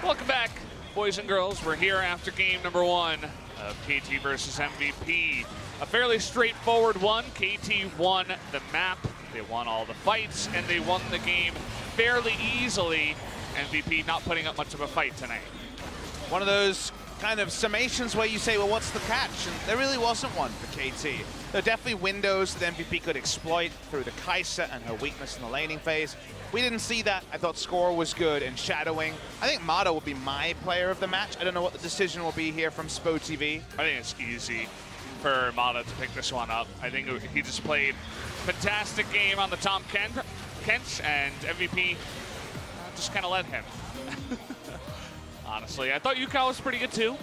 Welcome back, boys and girls. We're here after game number 1 of KT versus MVP. A fairly straightforward one. KT won the map, they won all the fights, and they won the game fairly easily. MVP not putting up much of a fight tonight. One of those kind of summations where you say, well, what's the catch? And there really wasn't one for KT. There are definitely windows that MVP could exploit through the Kai'Sa and her weakness in the laning phase. We didn't see that. I thought Score was good in shadowing. I think Mata will be my player of the match. I don't know what the decision will be here from SpoTV. I think it's easy for Mata to pick this one up. I think he just played fantastic game on the Tom Kent, and MVP just kind of let him. Honestly, I thought Yukao was pretty good too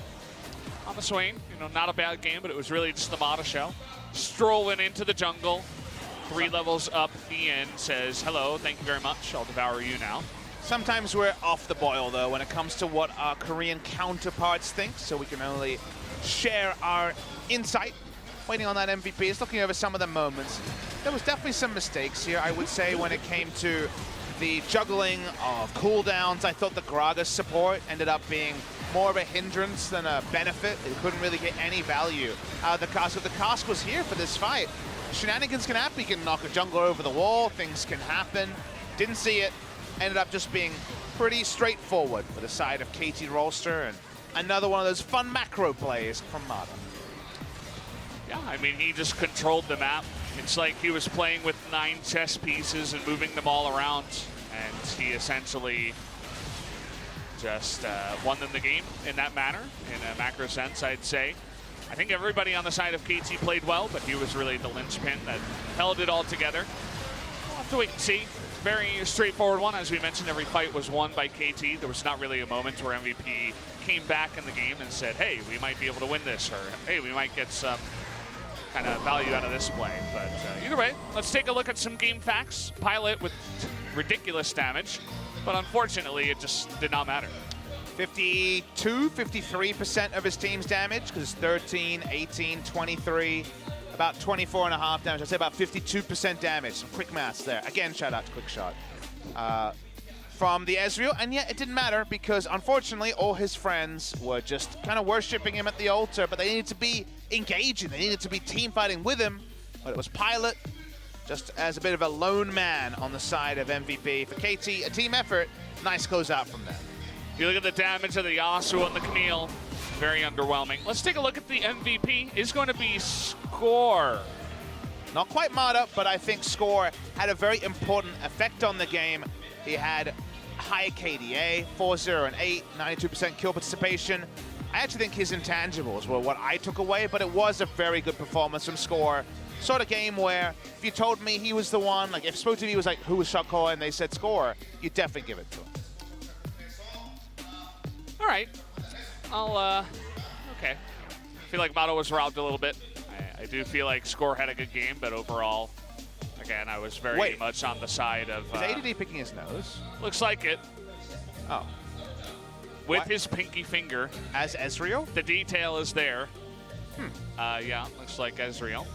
on the Swain. You know, not a bad game, but it was really just the Mata show. Strolling into the jungle, 3 levels up. Ian says, hello, thank you very much. I'll devour you now. Sometimes we're off the boil, though, when it comes to what our Korean counterparts think, so we can only share our insight. Waiting on that MVP, is looking over some of the moments. There was definitely some mistakes here, I would say, when it came to the juggling of cooldowns. I thought the Gragas support ended up being more of a hindrance than a benefit. It couldn't really get any value out of the Cask. If the Cask was here for this fight, shenanigans can happen. You can knock a jungler over the wall, things can happen. Didn't see it. Ended up just being pretty straightforward for the side of KT Rolster, and another one of those fun macro plays from Mata. Yeah, I mean, he just controlled the map. It's like he was playing with 9 chess pieces and moving them all around, and he essentially just won them the game in that manner, in a macro sense, I'd say. I think everybody on the side of KT played well, but he was really the linchpin that held it all together. We'll have to wait and see. Very straightforward one. As we mentioned, every fight was won by KT. There was not really a moment where MVP came back in the game and said, hey, we might be able to win this, or hey, we might get some kind of value out of this play. But either way, let's take a look at some game facts. Pilot with ridiculous damage, but unfortunately, it just did not matter. 53% of his team's damage, because 13, 18, 23, about 24.5 damage. I'd say about 52% damage. Some quick maths there. Again, shout out to Quickshot. From the Ezreal, and yet it didn't matter because unfortunately all his friends were just kind of worshipping him at the altar, but they needed to be engaging, they needed to be team fighting with him, but it was Pilot just as a bit of a lone man on the side of MVP. For KT, a team effort, nice closeout from them. If you look at the damage of the Yasuo and the Camille, very underwhelming. Let's take a look at the MVP. It's going to be Score. Not quite Mata, but I think Score had a very important effect on the game. He had high KDA, 4-0 and 8, 92% kill participation. I actually think his intangibles were what I took away, but it was a very good performance from Score. Sort of game where if you told me he was the one, like if SpoTV was like, who was shot caller, and they said Score, you'd definitely give it to him. All right. Okay. I feel like Mata was robbed a little bit. I do feel like Score had a good game, but overall, again, I was very much on the side of... Is ADD picking his nose? Looks like it. Oh. With his pinky finger. As Ezreal? The detail is there. Yeah, looks like Ezreal.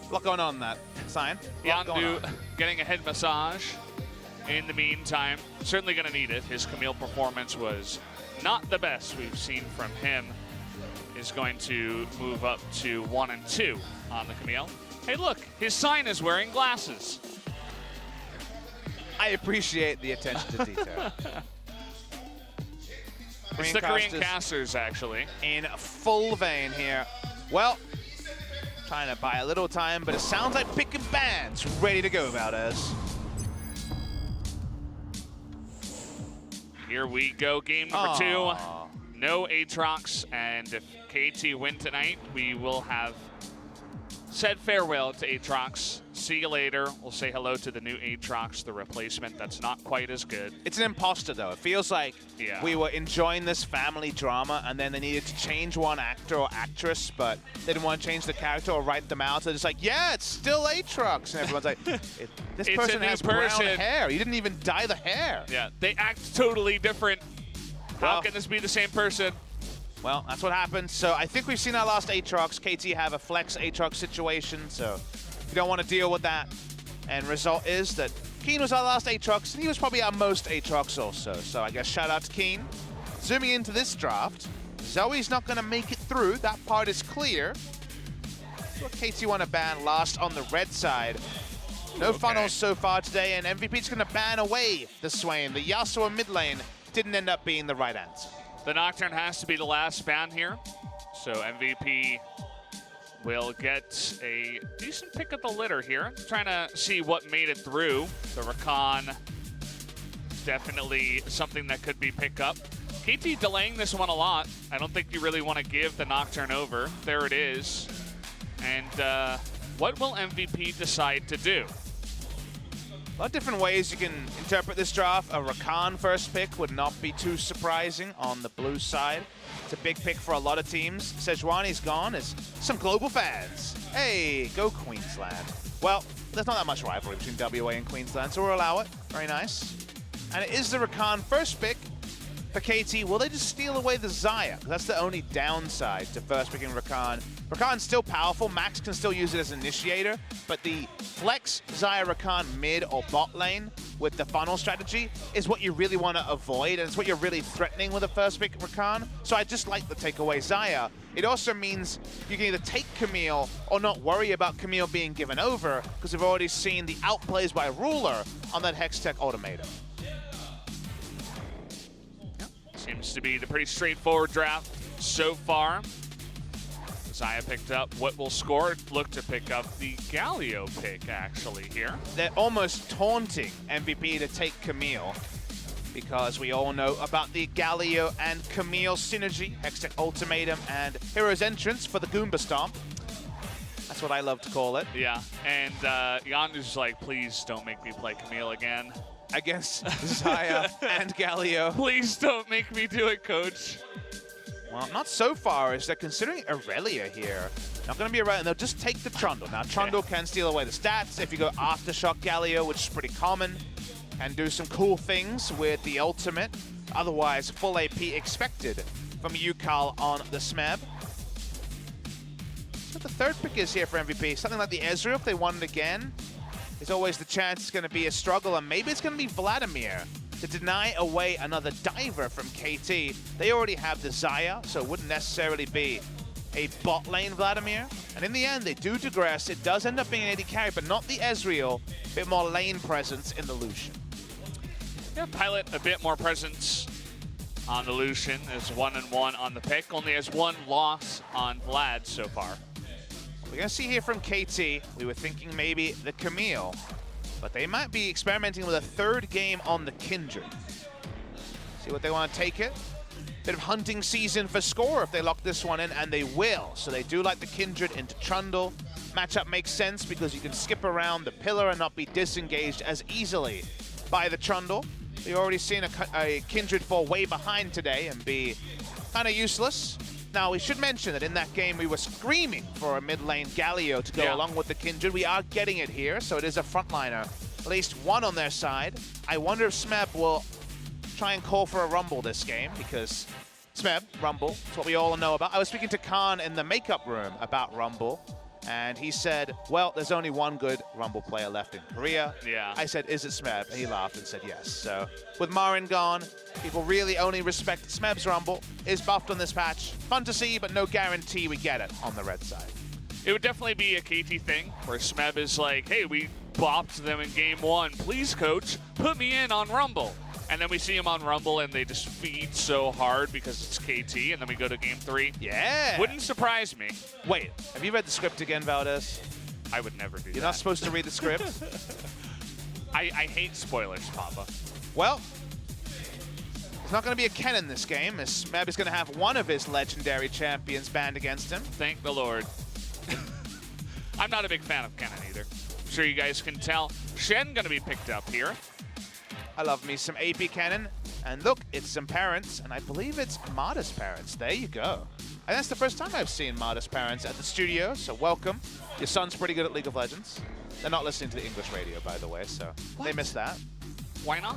A lot going on in that sign. Yondu getting a head massage in the meantime. Certainly going to need it. His Camille performance was not the best we've seen from him. Is going to move up to 1 and 2 on the Camille. Hey, look, his sign is wearing glasses. I appreciate the attention to detail. It's the Korean casters, actually. In full vein here. Well, trying to buy a little time, but it sounds like picking bands ready to go, Valdez. Here we go, game number 2. No Aatrox, and if KT win tonight, we will have said farewell to Aatrox. See you later. We'll say hello to the new Aatrox, the replacement that's not quite as good. It's an imposter, though. It feels like we were enjoying this family drama, and then they needed to change one actor or actress, but they didn't want to change the character or write them out. So they're just like, yeah, it's still Aatrox. And everyone's like, this person has brown hair. You didn't even dye the hair. Yeah, they act totally different. How can this be the same person? Well, that's what happened. So I think we've seen our last Aatrox. KT have a flex Aatrox situation, so you don't want to deal with that. And result is that Keen was our last Aatrox, and he was probably our most Aatrox also. So I guess shout out to Keen. Zooming into this draft, Zoe's not going to make it through. That part is clear. What KT want to ban last on the red side. No funnels so far today, and MVP's going to ban away the Swain. The Yasuo mid lane didn't end up being the right answer. The Nocturne has to be the last ban here, so MVP will get a decent pick of the litter here. Trying to see what made it through. The Rakan, definitely something that could be picked up. KT delaying this one a lot. I don't think you really want to give the Nocturne over. There it is. And what will MVP decide to do? A lot of different ways you can interpret this draft. A Rakan first pick would not be too surprising on the blue side. It's a big pick for a lot of teams. Sejuani's gone as some global fans. Hey, go Queensland. Well, there's not that much rivalry between WA and Queensland, so we'll allow it. Very nice. And it is the Rakan first pick for KT. Will they just steal away the Xayah? That's the only downside to first picking Rakan. Rakan's still powerful. Max can still use it as initiator, but the flex Xayah Rakan mid or bot lane with the funnel strategy is what you really want to avoid, and it's what you're really threatening with a first pick Rakan. So I just like the takeaway Xayah. It also means you can either take Camille or not worry about Camille being given over, because we've already seen the outplays by Ruler on that Hextech ultimatum. Seems to be the pretty straightforward draft so far. Xayah picked up what will score. Look to pick up the Galio pick, actually, here. They're almost taunting MVP to take Camille, because we all know about the Galio and Camille synergy, Hextech ultimatum, and Hero's entrance for the Goomba Stomp. That's what I love to call it. Yeah, and Yandu's like, please don't make me play Camille again. Against Xayah and Galio. Please don't make me do it, coach. Well, not so far, as they're considering Aurelia here. Not going to be around, and they'll just take the Trundle. Now, Trundle can steal away the stats if you go Aftershock Galio, which is pretty common, and do some cool things with the ultimate. Otherwise, full AP expected from Yukal on the Smeb. So the third pick is here for MVP. Something like the Ezreal, if they want it again. There's always the chance it's going to be a struggle, and maybe it's going to be Vladimir to deny away another diver from KT. They already have the Xayah, so it wouldn't necessarily be a bot lane Vladimir. And in the end, they do digress. It does end up being an AD carry, but not the Ezreal. A bit more lane presence in the Lucian. Yeah, Pilot a bit more presence on the Lucian. Is 1-1 on the pick. Only has one loss on Vlad so far. We're going to see here from KT, we were thinking maybe the Camille, but they might be experimenting with a third game on the Kindred. See what they want to take it. Bit of hunting season for Score if they lock this one in, and they will. So they do like the Kindred into Trundle. Matchup makes sense because you can skip around the pillar and not be disengaged as easily by the Trundle. We've already seen a Kindred fall way behind today and be kind of useless. Now, we should mention that in that game, we were screaming for a mid lane Galio to go along with the Kindred. We are getting it here, so it is a frontliner. At least one on their side. I wonder if Smeb will try and call for a Rumble this game, because Smeb, Rumble, it's what we all know about. I was speaking to Khan in the makeup room about Rumble, and he said, well, there's only one good Rumble player left in Korea. Yeah. I said, is it Smeb? And he laughed and said yes. So with Marin gone, people really only respect Smeb's Rumble. Is buffed on this patch. Fun to see, but no guarantee we get it on the red side. It would definitely be a KT thing, where Smeb is like, hey, we bopped them in game 1. Please, coach, put me in on Rumble. And then we see him on Rumble, and they just feed so hard because it's KT, and then we go to game 3. Yeah. Wouldn't surprise me. Wait, have you read the script again, Valdez? I would never do that. You're not supposed to read the script? I hate spoilers, Papa. Well, there's not going to be a Ken in this game, as Smeb is going to have one of his legendary champions banned against him. Thank the Lord. I'm not a big fan of Kennen either. I'm sure you guys can tell. Shen going to be picked up here. I love me some AP Cannon. And look, it's some parents, and I believe it's Marta's parents. There you go. And that's the first time I've seen Marta's parents at the studio, so welcome. Your son's pretty good at League of Legends. They're not listening to the English radio, by the way, so they missed that. Why not?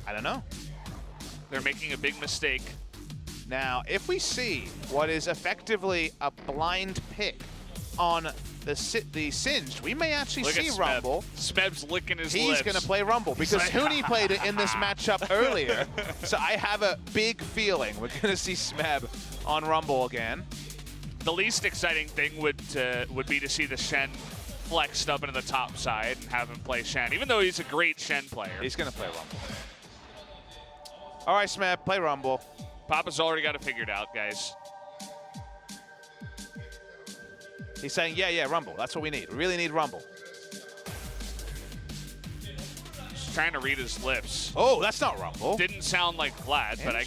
I don't know. They're making a big mistake. Now, if we see what is effectively a blind pick on the Singed, we may actually Look see at Rumble. Smeb's licking his He's lips. going to play Rumble because Huni played it in this matchup earlier. So I have a big feeling we're going to see Smeb on Rumble again. The least exciting thing would be to see the Shen flexed up into the top side and have him play Shen, even though he's a great Shen player. He's going to play Rumble. All right, Smeb, play Rumble. Papa's already got it figured out, guys. He's saying, yeah, Rumble. That's what we need. We really need Rumble. Just trying to read his lips. Oh, that's not Rumble. Didn't sound like Vlad, but I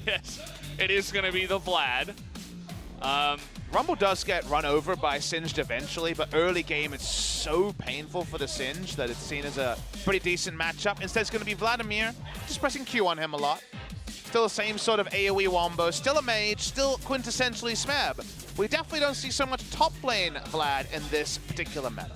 guess it is going to be the Vlad. Rumble does get run over by Singed eventually, but early game it's so painful for the Singed that it's seen as a pretty decent matchup. Instead, it's going to be Vladimir, just pressing Q on him a lot. Still the same sort of AoE wombo, still a mage, still quintessentially Smeb. We definitely don't see so much top lane Vlad in this particular meta.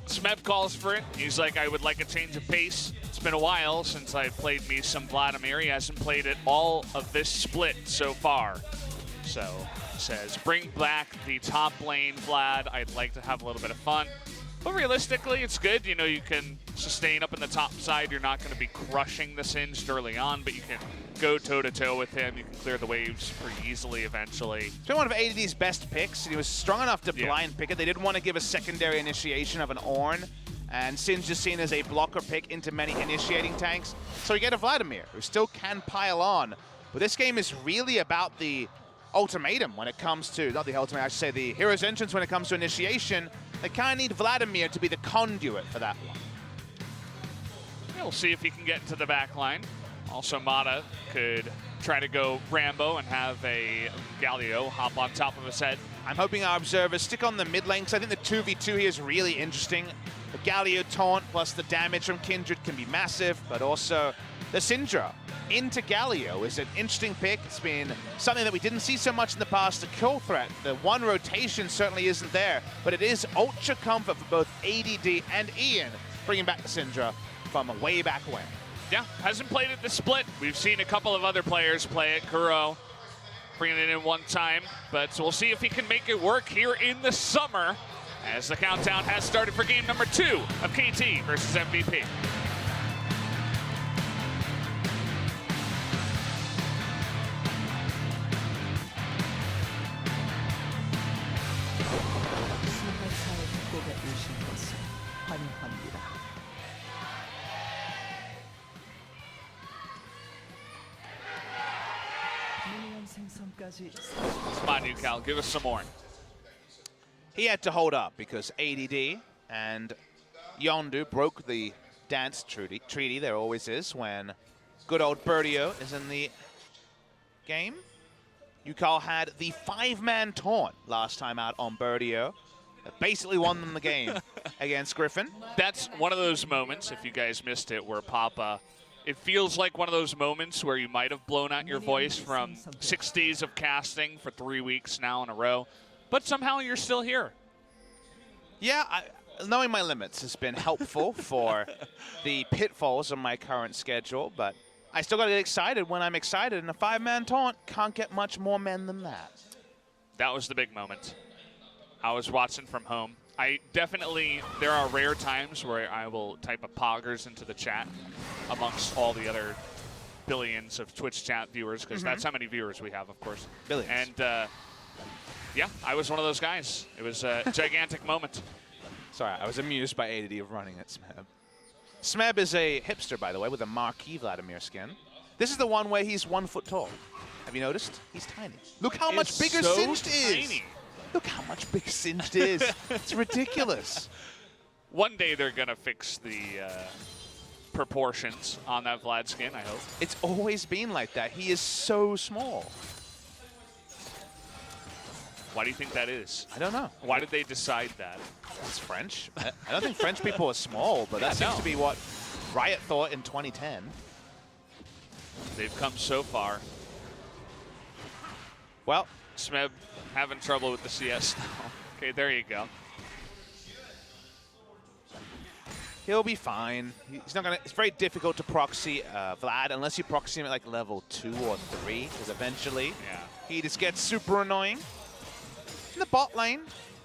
Smeb calls for it. He's like, I would like a change of pace. It's been a while since I played me some Vladimir. He hasn't played it all of this split so far. So, says, bring back the top lane Vlad. I'd like to have a little bit of fun. But realistically, it's good. You know, you can sustain up in the top side. You're not going to be crushing the Singed early on, but you can go toe-to-toe with him. You can clear the waves pretty easily eventually. It's been one of ADD's best picks, and he was strong enough to blind pick it. They didn't want to give a secondary initiation of an Ornn, and Singed is seen as a blocker pick into many initiating tanks. So you get a Vladimir, who still can pile on. But this game is really about the ultimatum when it comes to, not the ultimate, I should say the hero's entrance when it comes to initiation. They kind of need Vladimir to be the conduit for that one. Yeah, we'll see if he can get into the back line. Also, Mata could try to go Rambo and have a Galio hop on top of his head. I'm hoping our observers stick on the mid lane, because I think the 2v2 here is really interesting. The Galio taunt plus the damage from Kindred can be massive, but also the Syndra into Galio is an interesting pick. It's been something that we didn't see so much in the past, the kill threat. The one rotation certainly isn't there, but it is ultra comfort for both ADD and Ian, bringing back the Syndra from way back when. Yeah, hasn't played it this split. We've seen a couple of other players play it. Kuro bringing it in one time, but we'll see if he can make it work here in the summer as the countdown has started for game number 2 of KT versus MVP. Come on, Cal, give us some more. He had to hold up because ADD and Yondu broke the dance treaty. There always is when good old Birdio is in the game. Yukal had the 5-man taunt last time out on Birdio. That basically won them the game against Griffin. That's one of those moments, if you guys missed it, where Papa, it feels like one of those moments where you might have blown out your voice from 6 days of casting for 3 weeks now in a row, but somehow you're still here. Yeah, knowing my limits has been helpful for the pitfalls of my current schedule, but I still got to get excited when I'm excited, and a 5-man taunt can't get much more men than that. That was the big moment. I was watching from home. There are rare times where I will type a poggers into the chat amongst all the other billions of Twitch chat viewers, because that's how many viewers we have, of course. Billions. And yeah, I was one of those guys. It was a gigantic moment. Sorry, I was amused by ADD of running at Smeb. Smeb is a hipster, by the way, with a marquee Vladimir skin. This is the one where he's 1 foot tall. Have you noticed? He's tiny. Look how much bigger Singed is. Look how much bigger Singed is. It's ridiculous. One day they're going to fix the proportions on that Vlad skin, I hope. It's always been like that. He is so small. Why do you think that is? I don't know. Why did they decide that? It's French. I don't think French people are small, but that seems to be what Riot thought in 2010. They've come so far. Well, Smeb having trouble with the CS now. Okay, there you go. He'll be fine. He's not gonna. It's very difficult to proxy Vlad unless you proxy him at like level 2 or 3, because eventually he just gets super annoying. In the bot lane,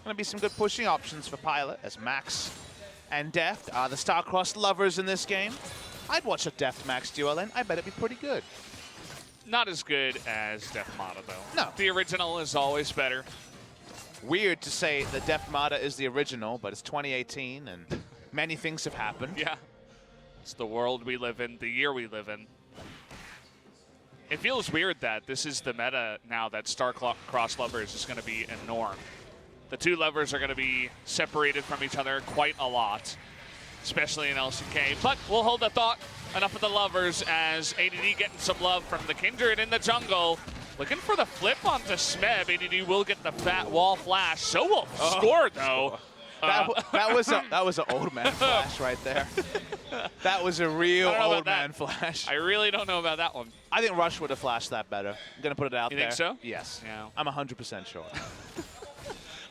going to be some good pushing options for Pilot, as Max and Deft are the star-crossed lovers in this game. I'd watch a Deft-Max duo lane. I bet it'd be pretty good. Not as good as Def Mata, though. No. The original is always better. Weird to say the Deft Mata is the original, but it's 2018, and many things have happened. Yeah. It's the world we live in, the year we live in. It feels weird that this is the meta now that star-crossed lovers is going to be a norm. The two lovers are going to be separated from each other quite a lot, especially in LCK. But we'll hold that thought. Enough of the lovers as ADD getting some love from the Kindred in the jungle. Looking for the flip onto Smeb. ADD will get the fat wall flash. So will score, though. That was an old man flash right there. That was a real old man flash. I really don't know about that one. I think Rush would have flashed that better. I'm going to put it out there. You think so? Yes. Yeah. I'm 100% sure.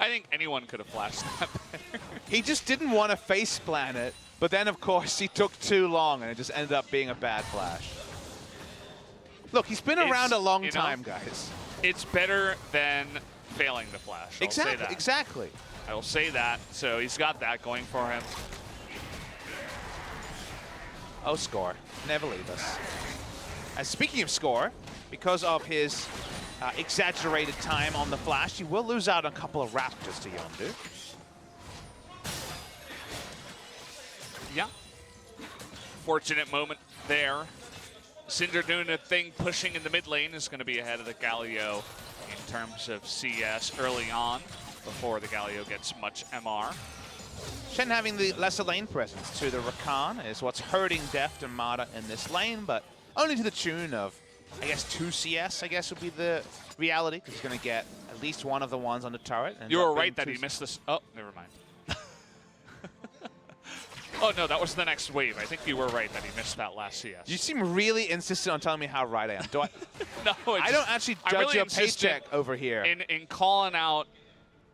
I think anyone could have flashed that better. He just didn't want to face plant it, but then, of course, he took too long, and it just ended up being a bad flash. Look, he's been around a long time, guys. It's better than failing the flash. I'll say that. Exactly. I will say that. So he's got that going for him. Oh, Score. Never leave us. And speaking of Score, because of his exaggerated time on the flash, he will lose out on a couple of Raptors to Yondu. Yeah. Fortunate moment there. Syndra doing a thing, pushing in the mid lane, is going to be ahead of the Galio in terms of CS early on, before the Galio gets much MR. Shen having the lesser lane presence to the Rakan is what's hurting Deft and Mata in this lane, but only to the tune of, I guess, 2 CS, I guess would be the reality, because he's going to get at least one of the ones on the turret. You were right that he missed this. Oh, never mind. Oh, no, that was the next wave. I think you were right that he missed that last CS. You seem really insistent on telling me how right I am. Do I? No, I don't actually judge really your paycheck over here. In calling out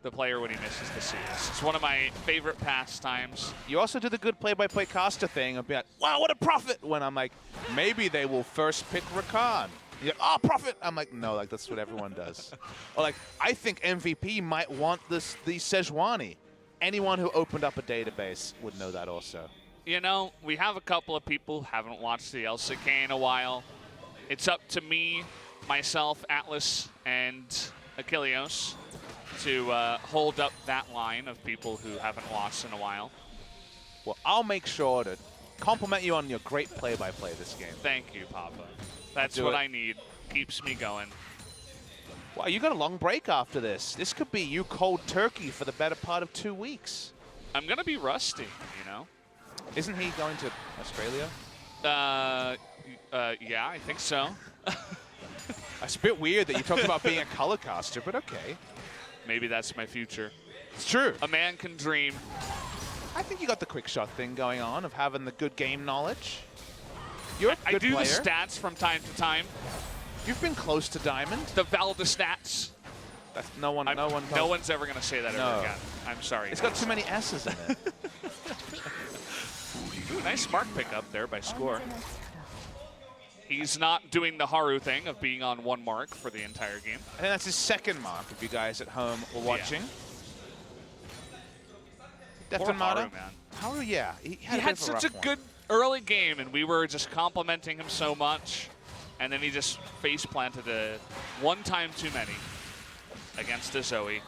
the player when he misses the CS. It's one of my favorite pastimes. You also do the good play-by-play caster thing of being like, wow, what a profit! When I'm like, maybe they will first pick Rakan. You're like, oh, profit! I'm like, no, like that's what everyone does. Or like, I think MVP might want the Sejuani. Anyone who opened up a database would know that also. You know, we have a couple of people who haven't watched the LCK in a while. It's up to me, myself, Atlas, and Achilleos to hold up that line of people who haven't watched in a while. Well, I'll make sure to compliment you on your great play-by-play this game. Thank you, Papa. That's what I need. Keeps me going. Wow, you got a long break after this. This could be you cold turkey for the better part of 2 weeks. I'm going to be rusty, you know? Isn't he going to Australia? Yeah, I think so. It's a bit weird that you talked about being a color caster, but okay. Maybe that's my future. It's true. A man can dream. I think you got the quick shot thing going on of having the good game knowledge. You're a good I do player. the stats from time to time. You've been close to Diamond. The Valda stats. That's no one's ever going to say that ever again. I'm sorry. It's got too many S's in it. Ooh, nice mark pickup there by Score. He's not doing the Haru thing of being on 1 mark for the entire game. I think that's his 2nd mark, if you guys at home were watching. Yeah. Poor Mata. Haru, man. Haru, yeah. He had such a good early game, and we were just complimenting him so much. And then he just face planted one time too many against the Zoe.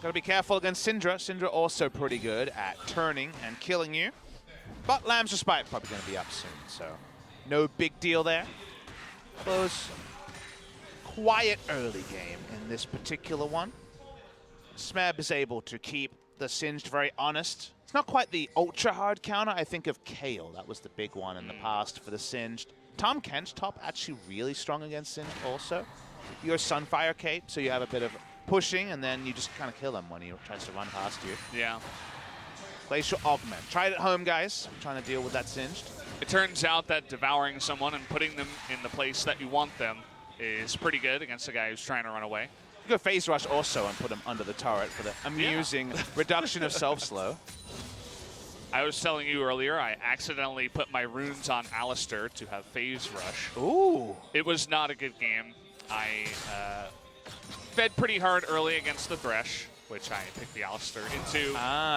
Gotta be careful against Syndra. Syndra also pretty good at turning and killing you. But Lamb's Respite probably gonna be up soon, so no big deal there. Close, quiet early game in this particular one. Smeb is able to keep the Singed very honest. It's not quite the ultra hard counter. I think of Kale. That was the big one in the past for the Singed. Tom Kent's top actually really strong against Singed also. You go Sunfire Cape, so you have a bit of pushing, and then you just kind of kill him when he tries to run past you. Yeah. Glacial Augment. Try it at home, guys. I'm trying to deal with that Singed. It turns out that devouring someone and putting them in the place that you want them is pretty good against a guy who's trying to run away. You go Phase Rush also and put him under the turret for the amusing reduction of self-slow. I was telling you earlier, I accidentally put my runes on Alistair to have Phase Rush. Ooh. It was not a good game. I fed pretty hard early against the Thresh, which I picked the Rolster into.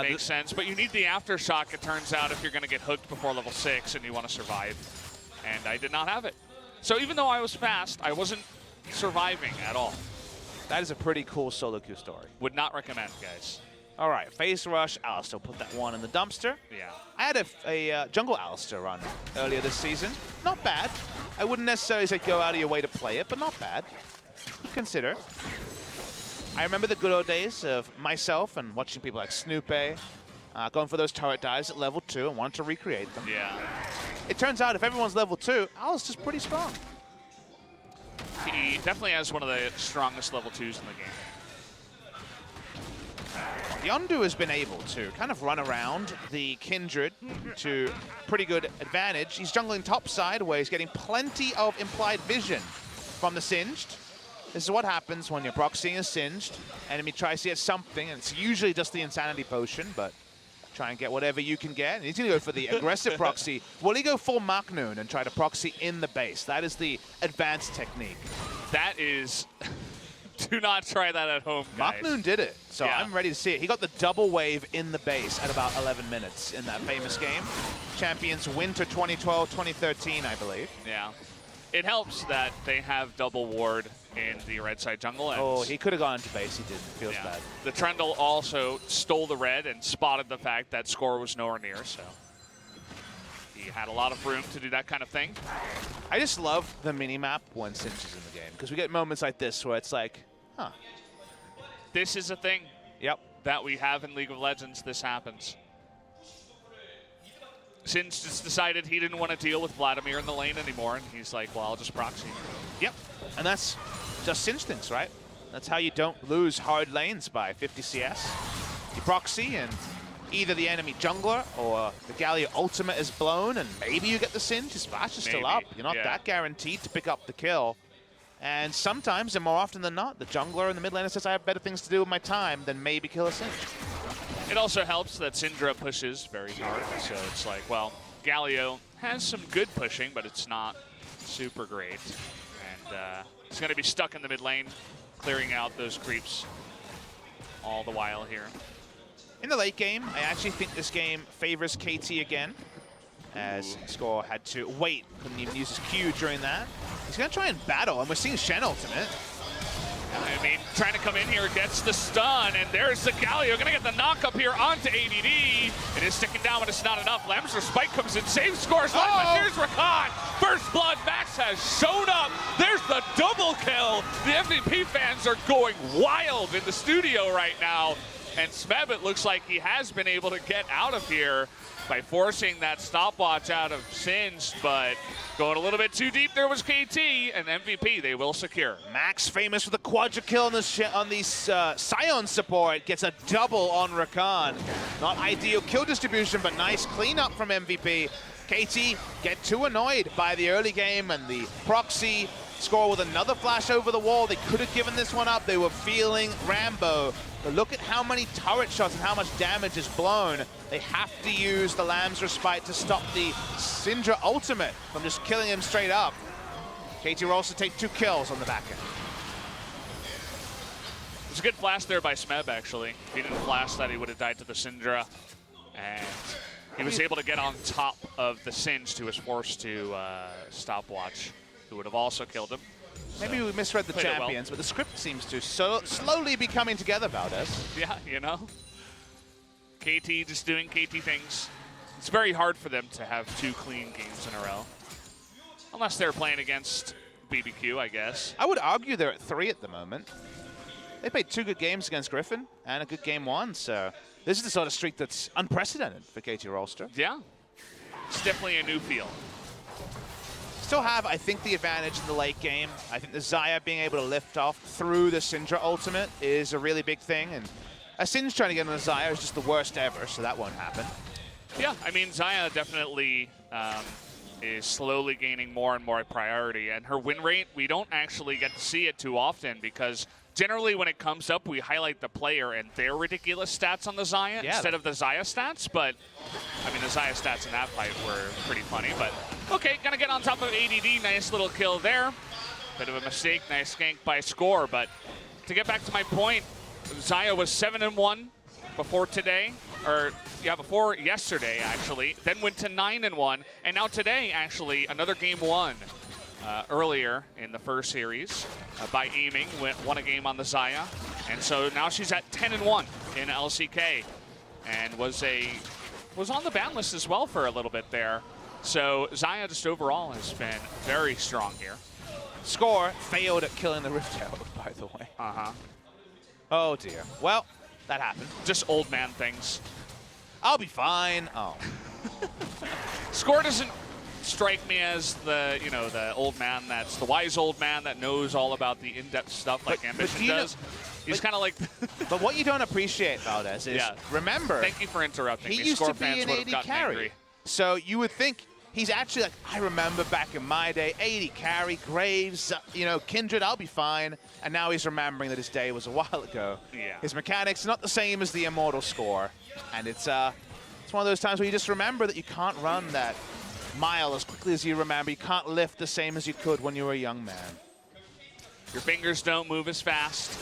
Makes sense, but you need the Aftershock, it turns out, if you're going to get hooked before level 6 and you want to survive. And I did not have it. So even though I was fast, I wasn't surviving at all. That is a pretty cool solo queue story. Would not recommend, guys. All right, Face Rush, Alistair. Put that one in the dumpster. Yeah. I had a jungle Alistair run earlier this season. Not bad. I wouldn't necessarily say go out of your way to play it, but not bad. Consider. I remember the good old days of myself and watching people like Snoopy going for those turret dives at level 2 and wanted to recreate them. Yeah. It turns out if everyone's level 2, Alistair's pretty strong. He definitely has one of the strongest level 2s in the game. Yondu has been able to kind of run around the Kindred to pretty good advantage. He's jungling topside where he's getting plenty of implied vision from the Singed. This is what happens when your proxy is Singed. Enemy tries to get something, and it's usually just the Insanity Potion, but try and get whatever you can get. And he's going to go for the aggressive proxy. Will he go full Machnoon and try to proxy in the base? That is the advanced technique. That is... Do not try that at home, guys. Machnoon did it, so yeah. I'm ready to see it. He got the double wave in the base at about 11 minutes in that famous game. Champions Winter 2012-2013, I believe. Yeah. It helps that they have double ward in the red side jungle. And oh, he could have gone into base. He didn't. Feels bad. The Trundle also stole the red and spotted the fact that score was nowhere near, so he had a lot of room to do that kind of thing. I just love the mini-map when Singe is in the game, because we get moments like this where it's like, huh. This is a thing that we have in League of Legends. This happens. Singe just decided he didn't want to deal with Vladimir in the lane anymore, and he's like, well, I'll just proxy. Yep, and that's just Singe things, right? That's how you don't lose hard lanes by 50 CS. You proxy, and either the enemy jungler or the Galio ultimate is blown, and maybe you get the Singe. His flash is still up. You're not that guaranteed to pick up the kill. And sometimes, and more often than not, the jungler and the mid laner says, I have better things to do with my time than maybe kill a Singe. It also helps that Syndra pushes very hard, so it's like, well, Galio has some good pushing, but it's not super great. And he's going to be stuck in the mid lane, clearing out those creeps all the while here. In the late game, I actually think this game favors KT again, as Score had to wait, couldn't even use his Q during that. He's going to try and battle, and we're seeing Shen ultimate. I mean, trying to come in here, gets the stun, and there's the Galio. Going to get the knock up here onto ADD. It is sticking down, but it's not enough. Lemster Spike comes in, saves Score's life, but here's Rakan. First blood, Max has shown up. There's the double kill. The MVP fans are going wild in the studio right now. And Smebit looks like he has been able to get out of here by forcing that stopwatch out of Singed, but going a little bit too deep there was KT, and MVP they will secure. Max, famous for the quadra kill on the Scion support, gets a double on Rakan. Not ideal kill distribution, but nice cleanup from MVP. KT get too annoyed by the early game and the proxy. Score with another flash over the wall. They could have given this one up. They were feeling Rambo. But look at how many turret shots and how much damage is blown. They have to use the Lamb's Respite to stop the Syndra ultimate from just killing him straight up. KT will also take 2 kills on the back end. It's a good flash there by Smeb, actually. If he didn't flash that, he would have died to the Syndra. And he was able to get on top of the Singed, who was forced to stopwatch, who would have also killed him. Maybe we misread the champions, but the script seems to slowly be coming together, Valdez. Yeah, you know. KT just doing KT things. It's very hard for them to have 2 clean games in a row. Unless they're playing against BBQ, I guess. I would argue they're at 3 at the moment. They played 2 good games against Griffin and a good game 1, so this is the sort of streak that's unprecedented for KT Rolster. Yeah. It's definitely a new feel. Still have, I think, the advantage in the late game. I think the Xayah being able to lift off through the Syndra ultimate is a really big thing, and a Singe trying to get on a Xayah is just the worst ever, so that won't happen. Yeah, I mean, Xayah definitely is slowly gaining more and more priority, and her win rate, we don't actually get to see it too often because generally when it comes up, we highlight the player and their ridiculous stats on the Xayah instead of the Xayah stats, but I mean, the Xayah stats in that fight were pretty funny, but okay, gonna get on top of ADD, nice little kill there. Bit of a mistake, nice gank by Score, but to get back to my point, Xayah was 7-1 before today, or yeah, before yesterday actually. Then went to 9-1, and now today actually another game won. Earlier in the first series by aiming, won a game on the Xayah, and so now she's at 10-1 in LCK, and was on the ban list as well for a little bit there. So Xayah just overall has been very strong here. Score failed at killing the Rift Herald, by the way. Oh dear. Well, that happened. Just old man things. I'll be fine. Oh. Score doesn't strike me as the, you know, the old man that's the wise old man that knows all about the in-depth stuff like Ambition does. He's kind of like. But what you don't appreciate, Valdez, is remember. Thank you for interrupting me. He used to be an AD carry. Angry. So you would think he's actually like, I remember back in my day, AD carry, Graves, you know, Kindred, I'll be fine. And now he's remembering that his day was a while ago. Yeah. His mechanics not the same as the Immortal Score. And it's one of those times where you just remember that you can't run that mile as quickly as you remember. You can't lift the same as you could when you were a young man. Your fingers don't move as fast.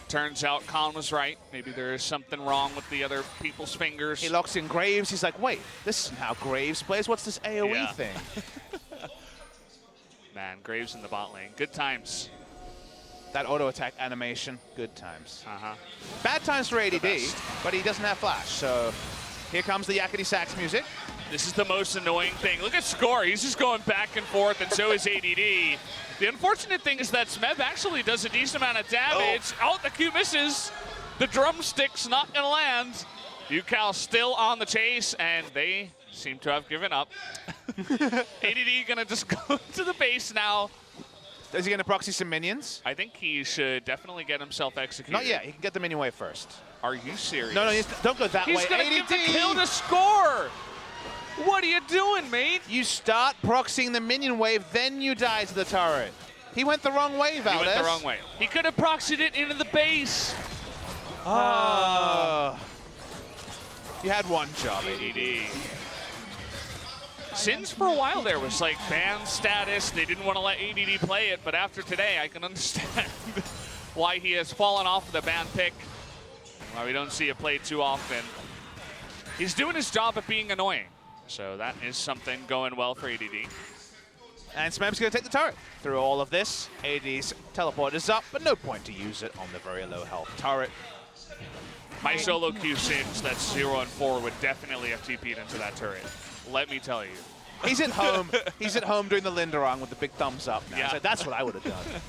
Turns out Khan was right. Maybe there is something wrong with the other people's fingers. He locks in Graves. He's like, wait, this isn't how Graves plays. What's this AoE thing? Man, Graves in the bot lane. Good times. That auto attack animation, good times. Bad times for ADD, but he doesn't have flash. So here comes the yakety sax music. This is the most annoying thing. Look at Score. He's just going back and forth, and so is ADD. The unfortunate thing is that Smeb actually does a decent amount of damage. Oh, the Q misses. The drumstick's not going to land. UCal still on the chase, and they seem to have given up. ADD going to just go to the base now. Is he going to proxy some minions? I think he should definitely get himself executed. Not yet. He can get the minion wave first. Are you serious? No, don't go that way. He's going to give the kill to Score. What are you doing, mate? You start proxying the minion wave, then you die to the turret. He went the wrong way, Valdez. He went the wrong way. He could have proxied it into the base. You had one job, ADD. Sins for a while there was like ban status. They didn't want to let ADD play it, but after today, I can understand why he has fallen off of the ban pick. Why we don't see it played too often. He's doing his job at being annoying. So that is something going well for ADD. And Smeb's going to take the turret. Through all of this, ADD's teleport is up, but no point to use it on the very low health turret. My solo queue Sims that's 0-4 would definitely have TP'd into that turret. Let me tell you. He's at home. He's at home doing the Linderong with the big thumbs up now. Yeah. So that's what I would have done.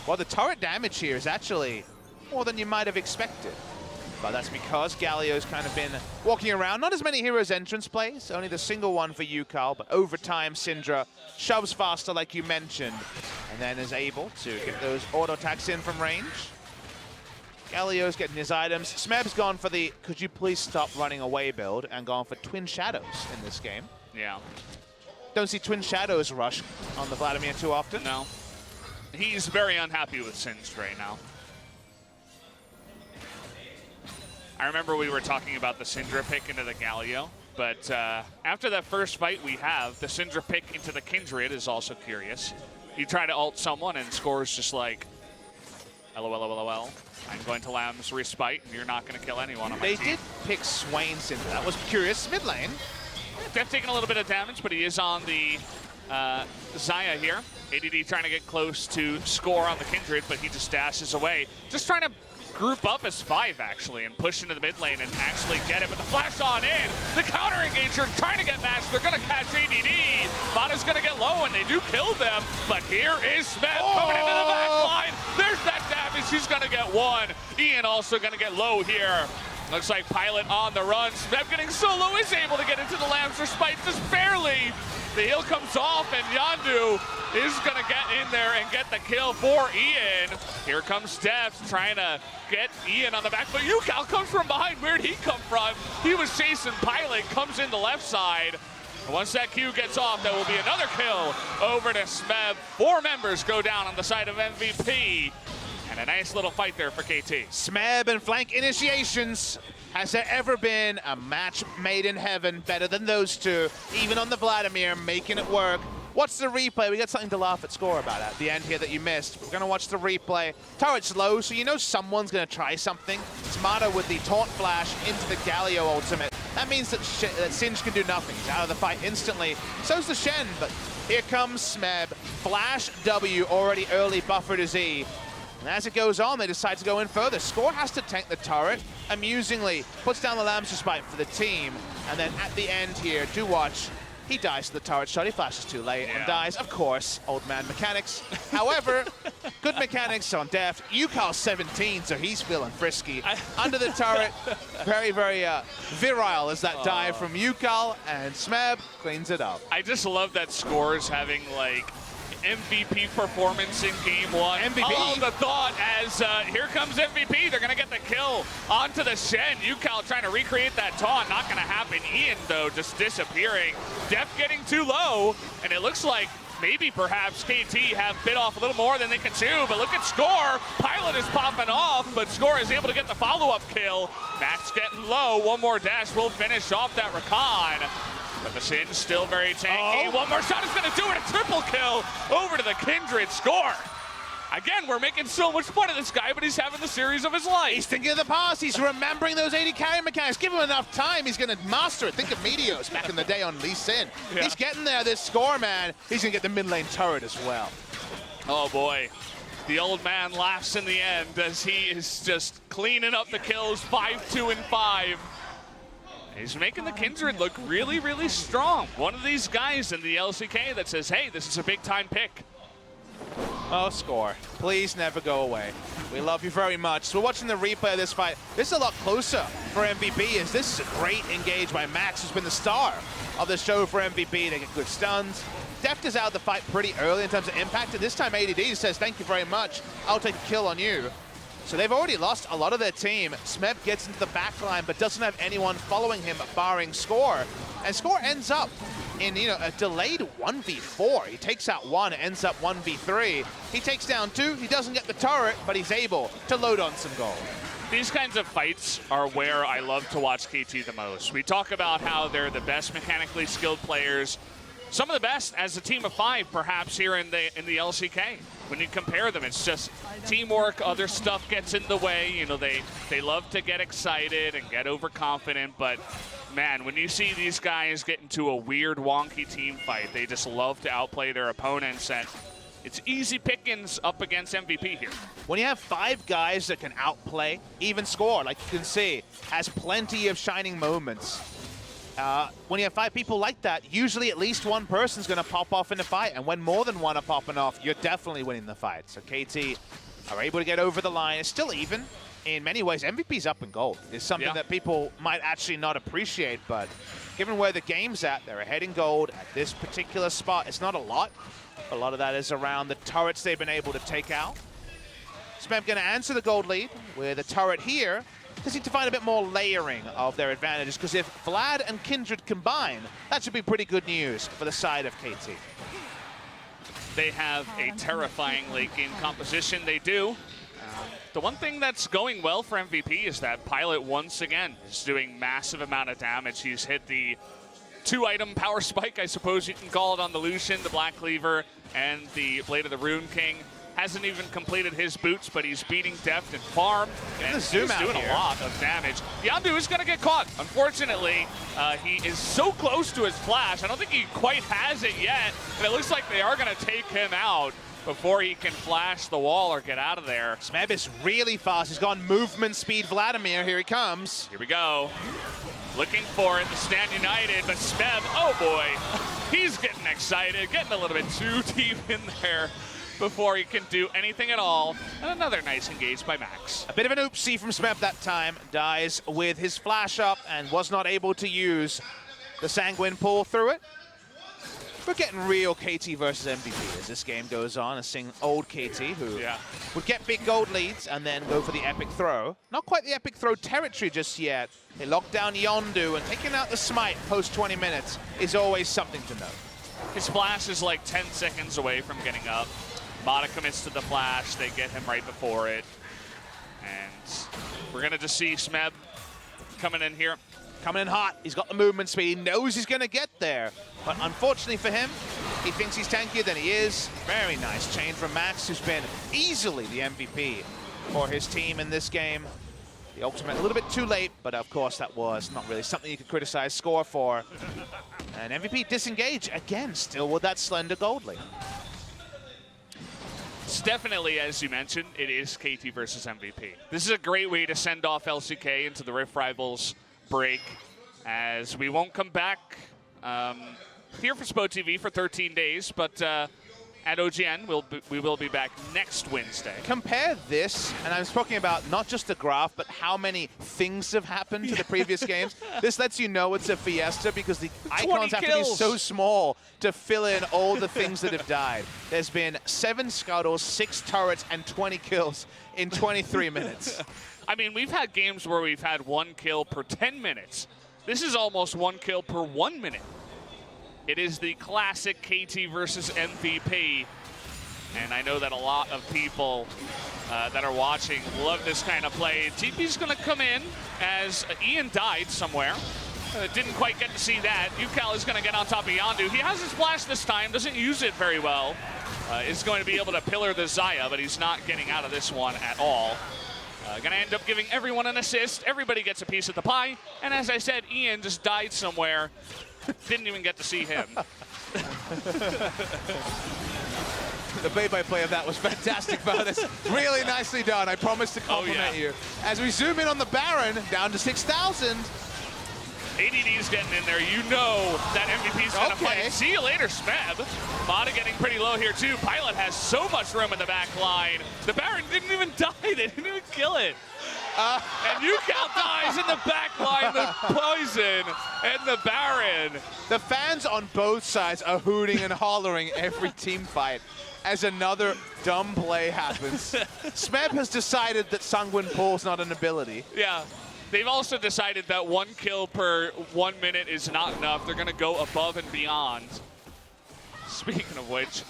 Well, the turret damage here is actually more than you might have expected. But that's because Galio's kind of been walking around. Not as many Heroes entrance plays, only the single one for UCal, but over time, Syndra shoves faster like you mentioned, and then is able to get those auto attacks in from range. Galio's getting his items. Smeb's gone for the could you please stop running away build and gone for Twin Shadows in this game. Yeah. Don't see Twin Shadows rush on the Vladimir too often. No. He's very unhappy with Sins right now. I remember we were talking about the Syndra pick into the Galio, but after that first fight we have, the Syndra pick into the Kindred is also curious. You try to ult someone and Score's just like, LOL, I'm going to Lamb's Respite, and you're not going to kill anyone on my team. They did pick Swain Syndra. That was curious. Mid lane. Def taking a little bit of damage, but he is on the Xayah here. ADD trying to get close to Score on the Kindred, but he just dashes away. Just trying to group up as 5, actually, and push into the mid lane and actually get it. But the flash on in, the counter engager trying to get matched. They're going to catch ADD. Vada's going to get low, and they do kill them. But here is Smith coming into the back line. There's that damage. He's going to get one. Ian also going to get low here. Looks like Pilot on the run. Smeb getting so low is able to get into the Lamb's Respite just barely. The heal comes off, and Yondu is going to get in there and get the kill for Ian. Here comes Steps trying to get Ian on the back, but UCal comes from behind. Where'd he come from? He was chasing Pilot, comes in the left side. And once that Q gets off, there will be another kill over to Smeb. 4 members go down on the side of MVP. And a nice little fight there for KT. Smeb and flank initiations. Has there ever been a match made in heaven better than those two? Even on the Vladimir, making it work. Watch the replay. We got something to laugh at score about at the end here that you missed. We're going to watch the replay. Turret's low, so you know someone's going to try something. Smarter with the taunt flash into the Galio ultimate. That means that Singe can do nothing. He's out of the fight instantly. So's the Shen, but here comes Smeb. Flash W already early buffer to Z. And as it goes on, they decide to go in further. Score has to tank the turret. Amusingly, puts down the Lamb's Despite for the team. And then at the end here, do watch, he dies to the turret shot. He flashes too late and dies. Of course, old man mechanics. However, good mechanics on Deft. Yukal's 17, so he's feeling frisky. Under the turret, very, very virile is that dive from Yukal, and Smeb cleans it up. I just love that Score's having, like, MVP performance in game one. MVP. Oh, the thought as here comes MVP. They're going to get the kill onto the Shen. Yukal trying to recreate that taunt. Not going to happen. Ian, though, just disappearing. Def getting too low, and it looks like maybe perhaps KT have bit off a little more than they can chew, but look at Score. Pilot is popping off, but Score is able to get the follow-up kill. Max getting low. One more dash will finish off that Recon. But the Singe still very tanky. One more shot is going to do it. A triple kill over to the Kindred. Score. Again, we're making so much fun of this guy, but he's having the series of his life. He's thinking of the past. He's remembering those 80 carry mechanics. Give him enough time. He's going to master it. Think of Meteos back in the day on Lee Sin. Yeah. He's getting there, this Score, man. He's going to get the mid lane turret as well. Oh, boy. The old man laughs in the end as he is just cleaning up the kills. 5-2 and 5. He's making the Kindred look really, really strong. One of these guys in the LCK that says, hey, this is a big-time pick. Oh, Score, please never go away. We love you very much. So we're watching the replay of this fight. This is a lot closer for MVP, as this is a great engage by Max, who's been the star of the show for MVP. They get good stuns. Deft is out of the fight pretty early in terms of impact, and this time ADD says, thank you very much. I'll take a kill on you. So they've already lost a lot of their team. Smeb gets into the back line, but doesn't have anyone following him, barring Score. And Score ends up in, a delayed 1v4. He takes out one, ends up 1v3. He takes down two. He doesn't get the turret, but he's able to load on some gold. These kinds of fights are where I love to watch KT the most. We talk about how they're the best mechanically skilled players. Some of the best as a team of 5, perhaps, here in the LCK. When you compare them, it's just teamwork, other stuff gets in the way. They love to get excited and get overconfident, but man, when you see these guys get into a weird, wonky team fight, they just love to outplay their opponents, and it's easy pickings up against MVP here. When you have 5 guys that can outplay, even Score, like you can see, has plenty of shining moments. When you have 5 people like that, usually at least one person's going to pop off in the fight, and when more than one are popping off, you're definitely winning the fight. So KT are able to get over the line. It's still even. In many ways, MVP's up in gold. It's something that people might actually not appreciate, but given where the game's at, they're ahead in gold at this particular spot. It's not a lot. A lot of that is around the turrets they've been able to take out. Smeb going to answer the gold lead with a turret here. Just need to find a bit more layering of their advantages, because if Vlad and Kindred combine, that should be pretty good news for the side of KT. They have a terrifying late game composition. They do. The one thing that's going well for MVP is that Pilot, once again, is doing massive amount of damage. He's hit the 2-item power spike, I suppose you can call it, on the Lucian, the Black Cleaver, and the Blade of the Rune King. Hasn't even completed his boots, but he's beating Deft and Farm, and he's doing a lot of damage. Yondu is going to get caught. Unfortunately, he is so close to his flash. I don't think he quite has it yet, and it looks like they are going to take him out before he can flash the wall or get out of there. Smeb is really fast. He's got movement speed. Vladimir, here he comes. Here we go. Looking for it, the Stand United, but Smeb, oh boy, he's getting excited, getting a little bit too deep in there before he can do anything at all. And another nice engage by Max. A bit of an oopsie from Smeb that time. Dies with his flash up and was not able to use the Sanguine pull through it. We're getting real KT versus MVP as this game goes on, and seeing old KT who would get big gold leads and then go for the epic throw. Not quite the epic throw territory just yet. They lock down Yondu, and taking out the smite post 20 minutes is always something to note. His flash is like 10 seconds away from getting up. Mata commits to the flash, they get him right before it. And we're gonna just see Smeb coming in here. Coming in hot, he's got the movement speed, he knows he's gonna get there. But unfortunately for him, He thinks he's tankier than he is. Very nice chain from Max, who's been easily the MVP for his team in this game. The ultimate a little bit too late, but of course that was not really something you could criticize Score for. And MVP disengage again, still with that slender gold lead. It's definitely, as you mentioned, it is KT versus MVP. This is a great way to send off LCK into the Rift Rivals break, as we won't come back here for Spo TV for 13 days, but at OGN, we will be back next Wednesday. Compare this, and I'm talking about not just the graph, but how many things have happened to the previous games. This lets you know it's a fiesta because the icons have to be so small to fill in all the things that have died. There's been 7 scuttles, 6 turrets, and 20 kills in 23 minutes. I mean, we've had games where we've had 1 kill per 10 minutes. This is almost 1 kill per 1 minute. It is the classic KT versus MVP, and I know that a lot of people that are watching love this kind of play. TP's going to come in as Ian died somewhere. Didn't quite get to see that. UCal is going to get on top of Yondu. He has his flash this time, doesn't use it very well. Is going to be able to pillar the Xayah, but he's not getting out of this one at all. Going to end up giving everyone an assist. Everybody gets a piece of the pie. And as I said, Ian just died somewhere. Didn't even get to see him. The play-by-play of that was fantastic, Bonus. Really nicely done. I promise to compliment you. As we zoom in on the Baron, down to 6,000. ADD's getting in there. You know that MVP's going to fight. See you later, Smeb. Mata getting pretty low here, too. Pilot has so much room in the back line. The Baron didn't even die. They didn't even kill it. And UCal dies in the back line, the Poison, and the Baron. The fans on both sides are hooting and hollering every team fight as another dumb play happens. Smeb has decided that Sanguine Pull's not an ability. Yeah. They've also decided that 1 kill per 1 minute is not enough. They're going to go above and beyond. Speaking of which,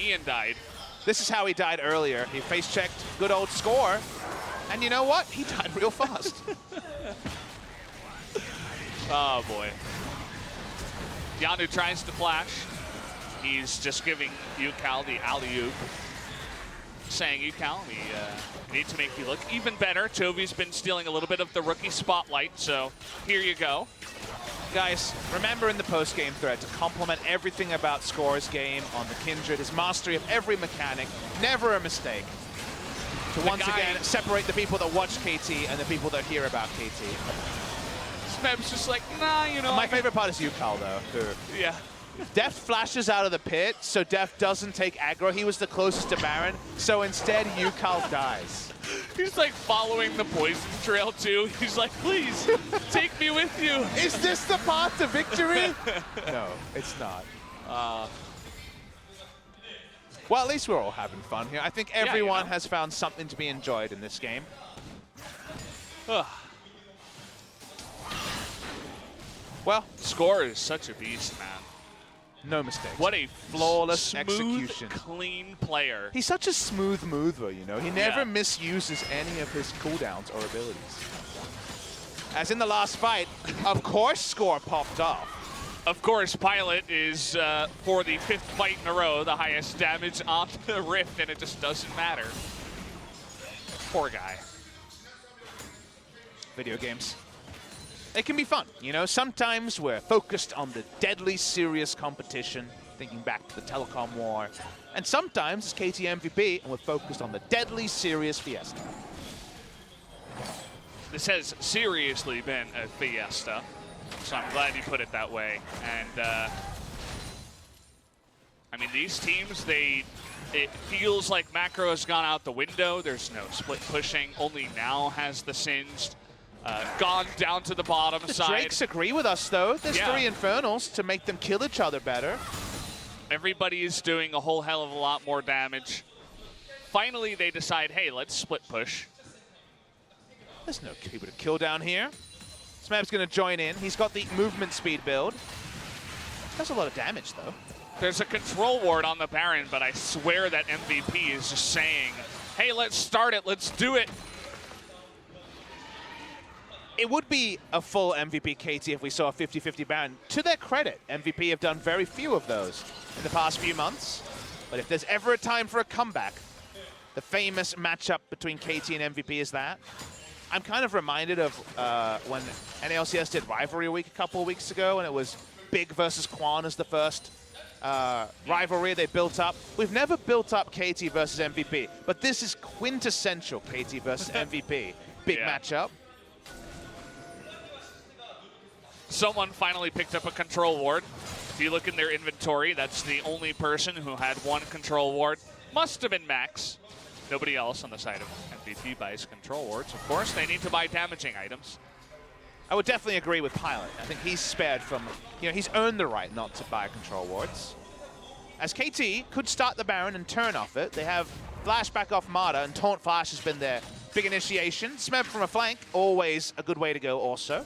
Ian died. This is how he died earlier. He face-checked good old Score. And you know what? He died real fast. Oh, boy. Yondu tries to flash. He's just giving UCal the alley-oop, saying, UCal, we need to make you look even better. Chovy's been stealing a little bit of the rookie spotlight, so here you go. Guys, remember in the post-game thread to compliment everything about Score's game on the Kindred, his mastery of every mechanic, never a mistake. To once again separate the people that watch KT and the people that hear about KT. Smeb's just like, nah, you know. My favorite part is UCal, though. Yeah. Deft flashes out of the pit, so Deft doesn't take aggro. He was the closest to Baron, so instead UCal dies. He's like following the poison trail, too. He's like, please, take me with you. Is this the path to victory? No, it's not. Well, at least we're all having fun here. I think everyone has found something to be enjoyed in this game. Well, Score is such a beast, man. No mistakes. What a flawless execution. Clean player. He's such a smooth mover, you know. He never misuses any of his cooldowns or abilities. As in the last fight, of course Score popped off. Of course, Pilot is, for the 5th fight in a row, the highest damage on the Rift, and it just doesn't matter. Poor guy. Video games. It can be fun, you know. Sometimes we're focused on the deadly serious competition, thinking back to the Telecom War. And sometimes it's KT MVP, and we're focused on the deadly serious fiesta. This has seriously been a fiesta. So I'm glad you put it that way. And, I mean, these teams, it feels like macro has gone out the window. There's no split pushing. Only now has the Singed gone down to the bottom side. Drakes agree with us, though. There's 3 Infernals to make them kill each other better. Everybody is doing a whole hell of a lot more damage. Finally, they decide, hey, let's split push. There's no people to kill down here. Smeb's going to join in. He's got the movement speed build. Does a lot of damage, though. There's a control ward on the Baron, but I swear that MVP is just saying, hey, let's start it. Let's do it. It would be a full MVP KT if we saw a 50-50 Baron. To their credit, MVP have done very few of those in the past few months. But if there's ever a time for a comeback, the famous matchup between KT and MVP is that. I'm kind of reminded of when NALCS did Rivalry Week a couple of weeks ago, and it was Big versus Quan as the first rivalry they built up. We've never built up KT versus MVP, but this is quintessential KT versus MVP. Big matchup. Someone finally picked up a control ward. If you look in their inventory, that's the only person who had one control ward. Must have been Max. Nobody else on the side of MVP buys control wards. Of course, they need to buy damaging items. I would definitely agree with Pilot. I think he's spared from, he's earned the right not to buy control wards. As KT could start the Baron and turn off it. They have flashback off Mata, and Taunt Flash has been their big initiation. Smeb from a flank, always a good way to go also.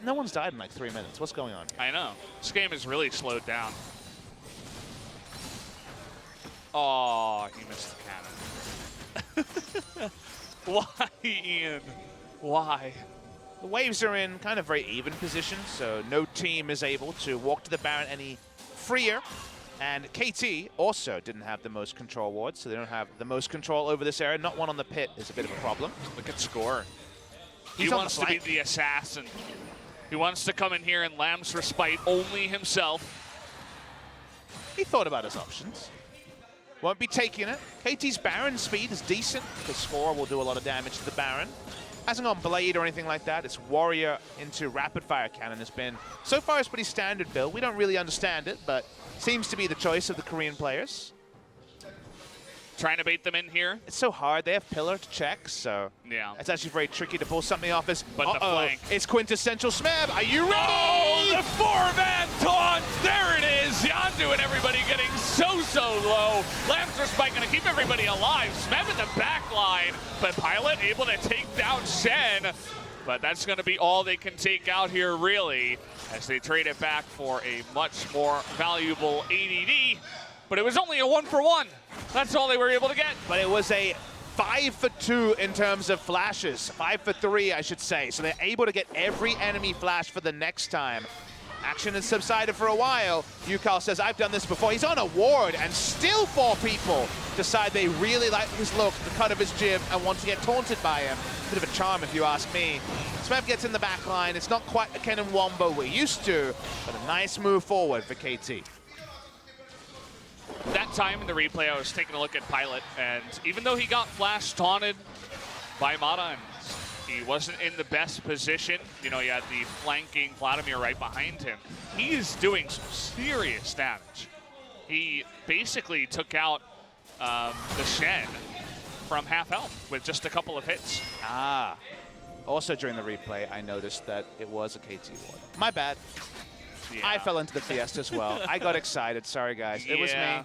No one's died in like 3 minutes. What's going on? I know. This game is really slowed down. Oh, he missed the cannon. Why, Ian? Why? The waves are in kind of very even position, so no team is able to walk to the Baron any freer. And KT also didn't have the most control wards, so they don't have the most control over this area. Not one on the pit is a bit of a problem. Look at Score. He wants to be the assassin. He wants to come in here and Lamb's respite only himself. He thought about his options. Won't be taking it. KT's Baron speed is decent, because Score will do a lot of damage to the Baron. Hasn't gone Blade or anything like that. It's Warrior into Rapid Fire Cannon has been, so far, it's pretty standard build. We don't really understand it, but seems to be the choice of the Korean players. Trying to bait them in here. It's so hard. They have Pillar to check, so yeah, it's actually very tricky to pull something off. But the flank. It's quintessential Smeb. Are you ready? Oh, the four-man taunt. There it is. Yondu and everybody getting so low. Lamb's respite going to keep everybody alive. Smeb in the back line, but Pilot able to take down Shen. But that's going to be all they can take out here, really, as they trade it back for a much more valuable ADD. But it was only a 1-for-1. That's all they were able to get. But it was a 5-for-2 in terms of flashes. 5-for-3, I should say. So they're able to get every enemy flash for the next time. Action has subsided for a while. Yukal says, I've done this before. He's on a ward, and still 4 people decide they really like his look, the cut of his jib, and want to get taunted by him. Bit of a charm, if you ask me. Smeb gets in the back line. It's not quite the Kennen Wombo we're used to, but a nice move forward for KT. That time in the replay, I was taking a look at Pilot, and even though he got flash taunted by Mata, and he wasn't in the best position, he had the flanking Vladimir right behind him, he is doing some serious damage. He basically took out the Shen from half health with just a couple of hits. Also during the replay, I noticed that it was a KT ward. My bad. Yeah. I fell into the Fiesta as well. I got excited. Sorry, guys. It was me.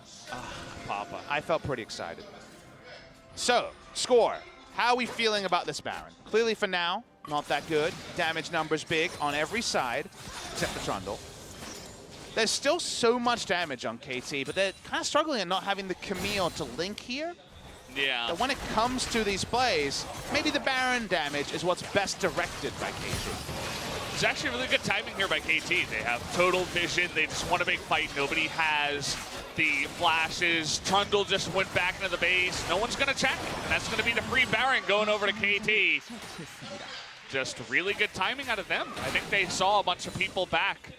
Papa. I felt pretty excited. So, Score. How are we feeling about this Baron? Clearly, for now, not that good. Damage numbers big on every side, except for Trundle. There's still so much damage on KT, but they're kind of struggling at not having the Camille to link here. Yeah. But when it comes to these plays, maybe the Baron damage is what's best directed by KT. It's actually really good timing here by KT. They have total vision. They just want a big fight. Nobody has the flashes. Trundle just went back into the base. No one's going to check. And that's going to be the free Baron going over to KT. Just really good timing out of them. I think they saw a bunch of people back,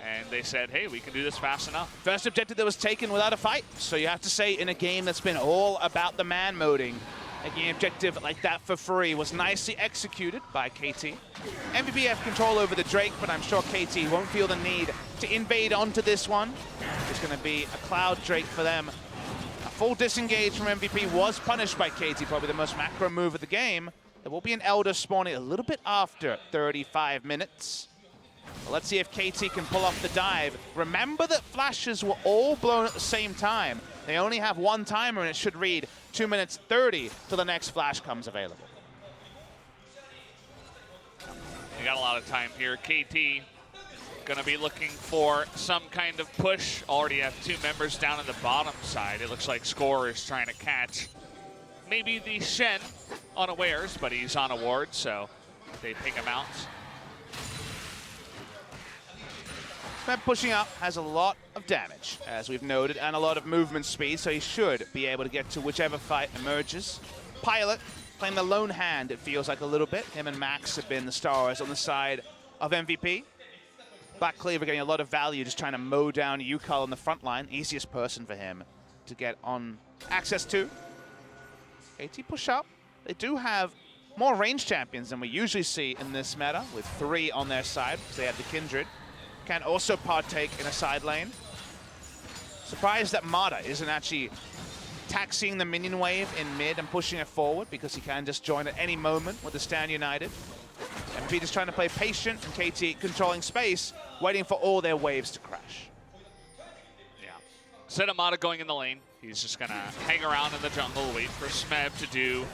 and they said, hey, we can do this fast enough. First objective that was taken without a fight. So you have to say, in a game that's been all about the man-moding, an objective like that for free was nicely executed by KT. MVP have control over the Drake, but I'm sure KT won't feel the need to invade onto this one. It's going to be a Cloud Drake for them. A full disengage from MVP was punished by KT, probably the most macro move of the game. There will be an Elder spawning a little bit after 35 minutes. Well, let's see if KT can pull off the dive. Remember that flashes were all blown at the same time. They only have one timer, and it should read 2 minutes 30 till the next flash comes available. You got a lot of time here. KT gonna be looking for some kind of push. Already have 2 members down on the bottom side. It looks like Score is trying to catch maybe the Shen unawares, but he's on a ward, so they ping him out. Smeb pushing up has a lot of damage, as we've noted, and a lot of movement speed, so he should be able to get to whichever fight emerges. Pilot playing the lone hand, it feels like a little bit. Him and Max have been the stars on the side of MVP. Black Cleaver getting a lot of value, just trying to mow down Yukal on the front line. Easiest person for him to get on access to. KT push up. They do have more range champions than we usually see in this meta, with 3 on their side, because they have the Kindred. Can also partake in a side lane. Surprised that Mata isn't actually taxiing the minion wave in mid and pushing it forward, because he can just join at any moment with the Stand United. MVP just trying to play patient, and KT controlling space, waiting for all their waves to crash. Yeah. Instead of Mata going in the lane, he's just going to hang around in the jungle, wait for Smeb to do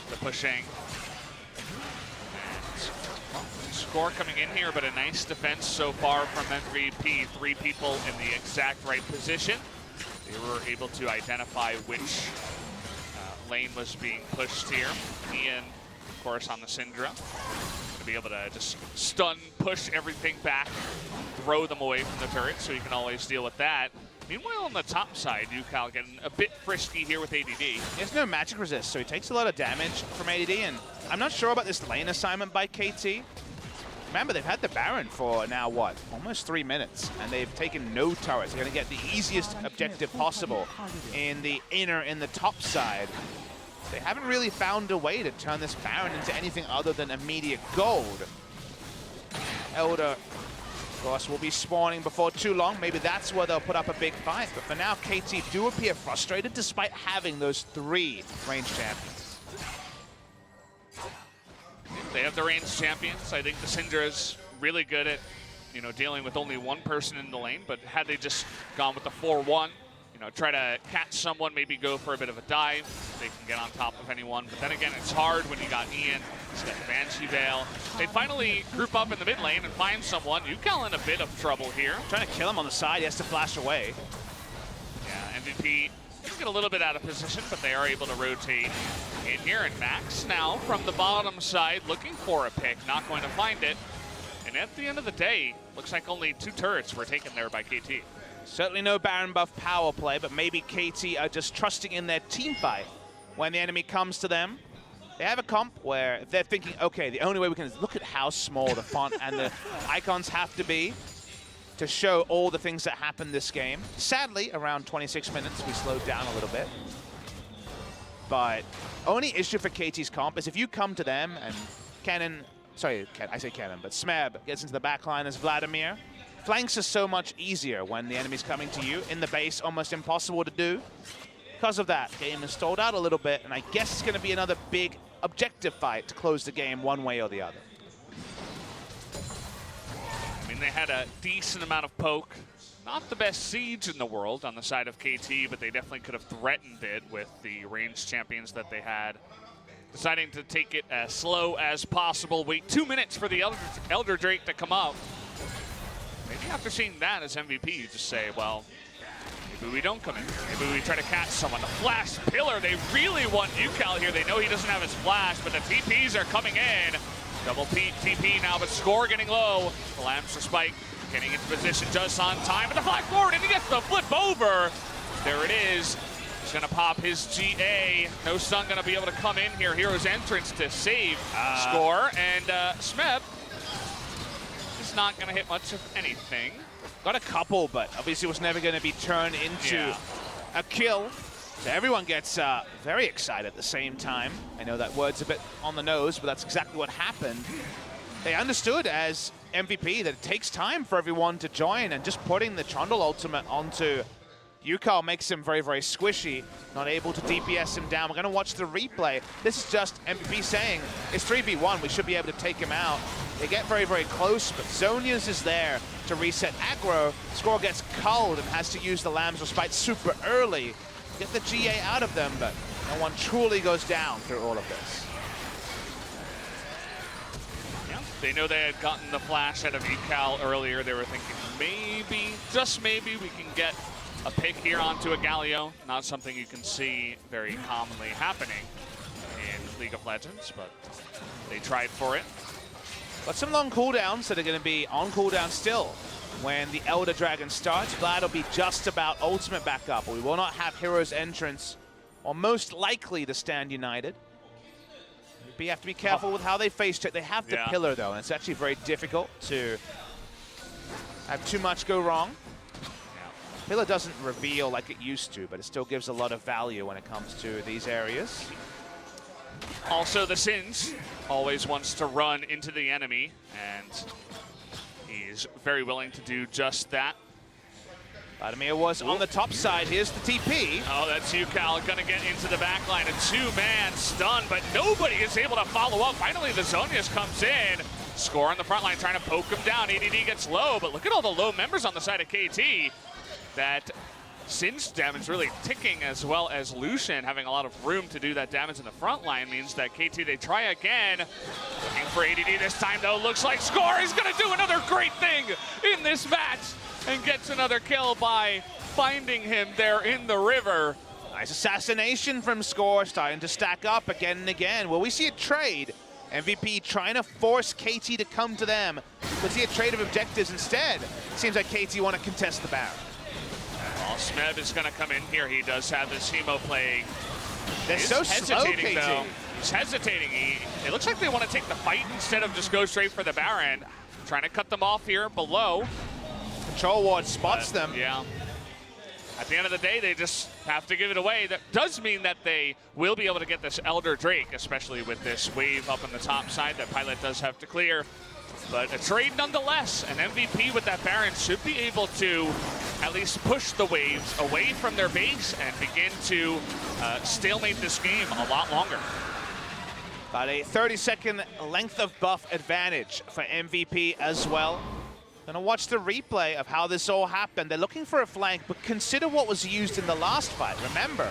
the pushing. Score coming in here, but a nice defense so far from MVP. 3 people in the exact right position. They were able to identify which lane was being pushed here. Ian, of course, on the Syndra. To be able to just stun, push everything back, throw them away from the turret, so you can always deal with that. Meanwhile, on the top side, Yukal getting a bit frisky here with ADD. There's no magic resist, so he takes a lot of damage from ADD, and I'm not sure about this lane assignment by KT. Remember, they've had the Baron for now, what, almost 3 minutes, and they've taken no turrets. They're going to get the easiest objective possible in the inner, in the top side. They haven't really found a way to turn this Baron into anything other than immediate gold. Elder, of course, will be spawning before too long. Maybe that's where they'll put up a big fight. But for now, KT do appear frustrated despite having those 3 range champions. They have the range champions. I think the Syndra's really good at, dealing with only 1 person in the lane. But had they just gone with the 4-1, try to catch someone, maybe go for a bit of a dive, they can get on top of anyone. But then again, it's hard when you got Ian, he's got the Banshee Veil. They finally group up in the mid lane and find someone. Yukal in a bit of trouble here. Trying to kill him on the side, he has to flash away. Yeah, MVP get a little bit out of position, but they are able to rotate in here. And Max now from the bottom side looking for a pick, not going to find it. And at the end of the day, looks like only 2 turrets were taken there by KT. Certainly no Baron buff power play, but maybe KT are just trusting in their team fight. When the enemy comes to them, they have a comp where they're thinking, okay, the only way we can look at how small the font and the icons have to be to show all the things that happened this game. Sadly, around 26 minutes, we slowed down a little bit. But only issue for KT's comp is if you come to them and but Smeb gets into the back line as Vladimir. Flanks are so much easier when the enemy's coming to you. In the base, almost impossible to do. Because of that, game is stalled out a little bit, and I guess it's going to be another big objective fight to close the game one way or the other. I mean, they had a decent amount of poke. Not the best siege in the world on the side of KT, but they definitely could have threatened it with the ranged champions that they had. Deciding to take it as slow as possible. Wait 2 minutes for the Elder Drake to come up. Maybe after seeing that as MVP, you just say, well, maybe we don't come in. Maybe we try to catch someone. The Flash Pillar, they really want Yukal here. They know he doesn't have his Flash, but the TPs are coming in. Double TP now, but score getting low. The Lambs for Spike getting into position just on time. But the flag forward, and he gets the flip over. There it is. He's going to pop his GA. No Stun going to be able to come in here. Hero's Entrance to save score. And Smeb is not going to hit much of anything. Got a couple, but obviously was never going to be turned into a kill. So everyone gets very excited at the same time. I know that word's a bit on the nose, but that's exactly what happened. They understood as MVP that it takes time for everyone to join, and just putting the Trundle ultimate onto Yukal makes him very, very squishy. Not able to DPS him down. We're going to watch the replay. This is just MVP saying, it's 3v1. We should be able to take him out. They get very, very close, but Zonia's is there to reset aggro. Score gets culled and has to use the Lamb's Respite super early. Get the GA out of them, but no one truly goes down through all of this. Yeah, they know they had gotten the flash out of Yukal earlier. They were thinking maybe, just maybe, we can get a pick here onto a Galio. Not something you can see very commonly happening. League of Legends, but they tried for it. Got some long cooldowns that are going to be on cooldown still. When the Elder Dragon starts, Vlad will be just about ultimate backup. We will not have Hero's Entrance, or most likely to stand united. But you have to be careful with how they face check. They have the pillar though, and it's actually very difficult to have too much go wrong. Pillar doesn't reveal like it used to, but it still gives a lot of value when it comes to these areas. Also, the Sins always wants to run into the enemy, and he's very willing to do just that. Vladimir was on the top side. Here's the TP. Oh, that's UCal gonna get into the back line. A two-man stun, but nobody is able to follow up. Finally, the Zonius comes in. Score on the front line, trying to poke him down. ADD gets low, but look at all the low members on the side of KT. That Sin's damage really ticking, as well as Lucian having a lot of room to do that damage in the front line means that KT, they try again. Looking for ADD this time, though. Looks like Score is going to do another great thing in this match and gets another kill by finding him there in the river. Nice assassination from Score, starting to stack up again and again. Will we see a trade? MVP trying to force KT to come to them. We'll see a trade of objectives instead. Seems like KT want to contest the Baron. Well, Smeb is going to come in here. He does have this Hemo playing. They're so hesitating, slow, KT. though. He's hesitating. It looks like they want to take the fight instead of just go straight for the Baron. Trying to cut them off here below. Control Ward spots them. Yeah. At the end of the day, they just have to give it away. That does mean that they will be able to get this Elder Drake, especially with this wave up on the top side that Pilot does have to clear. But a trade nonetheless. An MVP with that Baron should be able to at least push the waves away from their base and begin to stalemate this game a lot longer. About a 30-second length of buff advantage for MVP as well. Gonna watch the replay of how this all happened. They're looking for a flank, but consider what was used in the last fight. Remember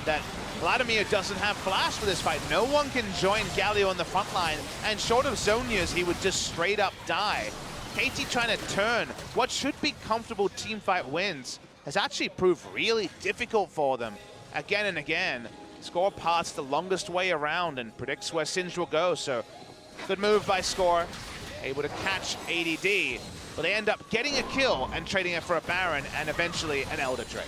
that Vladimir doesn't have flash for this fight. No one can join Galio on the front line, and short of Zonias, he would just straight up die. KT trying to turn what should be comfortable teamfight wins has actually proved really difficult for them again and again. Score parts the longest way around and predicts where Singe will go, so good move by Score. Able to catch ADD, but they end up getting a kill and trading it for a Baron and eventually an Elder Drake.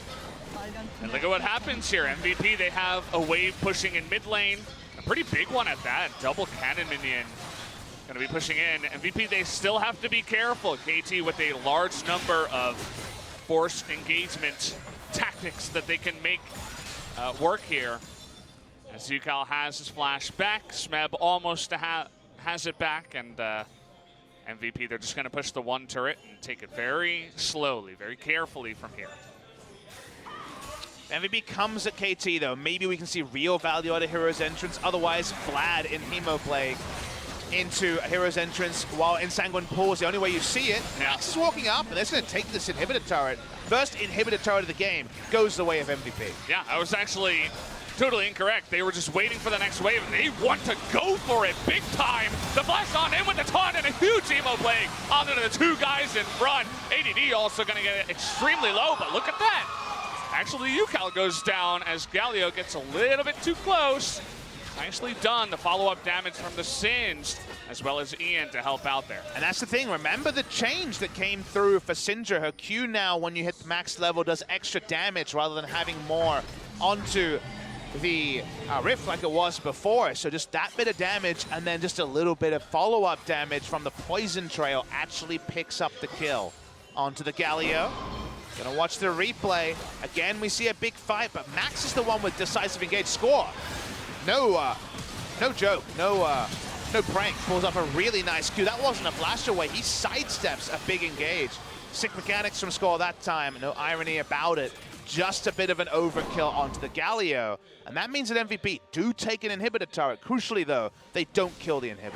And look at what happens here. MVP, they have a wave pushing in mid lane. A pretty big one at that. Double cannon minion going to be pushing in. MVP, they still have to be careful. KT with a large number of forced engagement tactics that they can make work here. As UCal has his flash back. Smeb almost has it back, and MVP, they're just going to push the one turret and take it very slowly, very carefully from here. MVP comes at KT though. Maybe we can see real value out of Hero's Entrance. Otherwise, Vlad in Hemo play into a Hero's Entrance while Insanguine pulls. The only way you see it, Max is walking up, and that's going to take this inhibitor turret. First inhibitor turret of the game goes the way of MVP. Yeah, I was actually totally incorrect. They were just waiting for the next wave, and they want to go for it big time. The flash on in with the taunt and a huge emo playing onto the two guys in front. ADD also going to get extremely low, but look at that. Actually, UCal goes down as Galio gets a little bit too close. Nicely done. The follow-up damage from the Singed, as well as Ian to help out there. And that's the thing. Remember the change that came through for Sindra. Her Q now, when you hit the max level, does extra damage rather than having more onto the Rift like it was before. So just that bit of damage and then just a little bit of follow-up damage from the Poison Trail actually picks up the kill onto the Galio. Gonna watch the replay. Again, we see a big fight, but Max is the one with decisive engage. Score. No joke, no prank. Pulls off a really nice Q. That wasn't a flash away. He sidesteps a big engage. Sick mechanics from Score that time. No irony about it. Just a bit of an overkill onto the Galio. And that means that MVP do take an inhibitor turret. Crucially, though, they don't kill the inhibitor.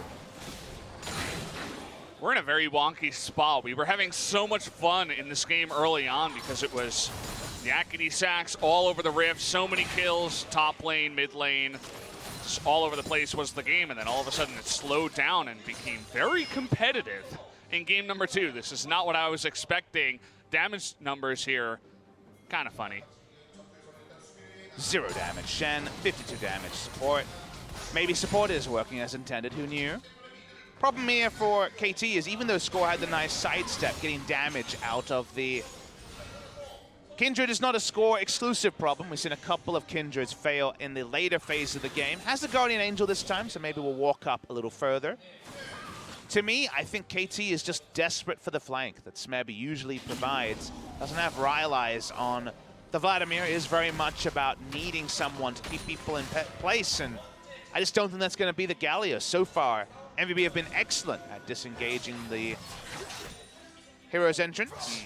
We're in a very wonky spot. We were having so much fun in this game early on because it was yakety sacks all over the Rift, so many kills, top lane, mid lane, just all over the place was the game, and then all of a sudden it slowed down and became very competitive in game number 2. This is not what I was expecting. Damage numbers here, kind of funny. 0 damage. Shen, 52 damage. Support. maybe support is working as intended, who knew? Problem here for KT is even though Score had the nice sidestep, getting damage out of the Kindred is not a Score exclusive problem. We've seen a couple of Kindreds fail in the later phase of the game. Has the Guardian Angel this time, so maybe we'll walk up a little further. To me, I think KT is just desperate for the flank that Smeb usually provides. Doesn't have Ryle Eyes on. The Vladimir is very much about needing someone to keep people in place, and I just don't think that's going to be the Galio. So far, MVP have been excellent at disengaging the hero's entrance.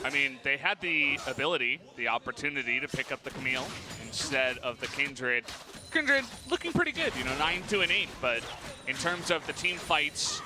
I mean, they had the ability, the opportunity to pick up the Camille instead of the Kindred. Kindred looking pretty good, you know, 9-2-8, but in terms of the team fights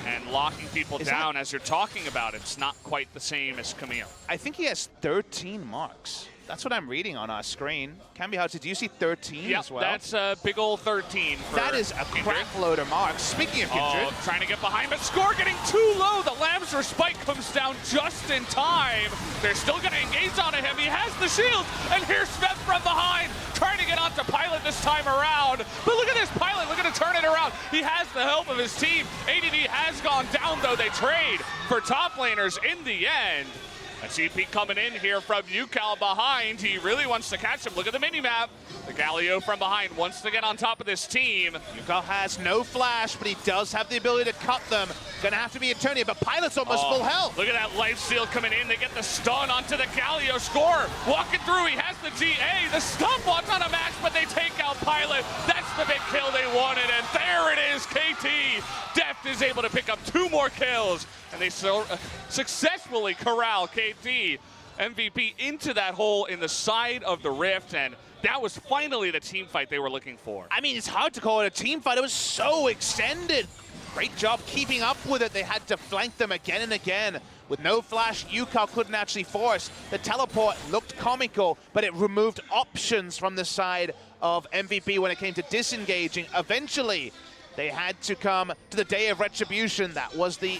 and locking people down, as you're talking about, it's not quite the same as Camille. I think he has 13 marks. That's what I'm reading on our screen. Can be hard to. Do you see 13 as well? That's a big old 13 for That is a crap load of marks. Speaking of Kindred. Trying to get behind, but Score getting too low. The Lamb's Respite comes down just in time. They're still going to engage onto him. He has the shield, and here's Smith from behind, trying to get onto Pilot this time around. But look at this Pilot, looking to turn it around. He has the help of his team. ADD has gone down, though. They trade for top laners in the end. A CP coming in here from UCal behind. He really wants to catch him. Look at the mini-map. The Galio from behind wants to get on top of this team. UCal has no flash, but he does have the ability to cut them. Gonna have to be Eternia, but Pilot's almost full health. Look at that lifesteal coming in. They get the stun onto the Galio. Score walking through. He has the GA. The stopwatch on a max, but they take out Pilot. That's the big kill they wanted, and there it is. KT Deft is able to pick up 2 more kills, and they successfully corral KT MVP into that hole in the side of the rift, and that was finally the team fight they were looking for. I mean, it's hard to call it a team fight. It was so extended. Great job keeping up with it. They had to flank them again and again. With no flash, UCal couldn't actually force. The teleport looked comical, but it removed options from the side of MVP when it came to disengaging. Eventually, they had to come to the day of retribution. That was the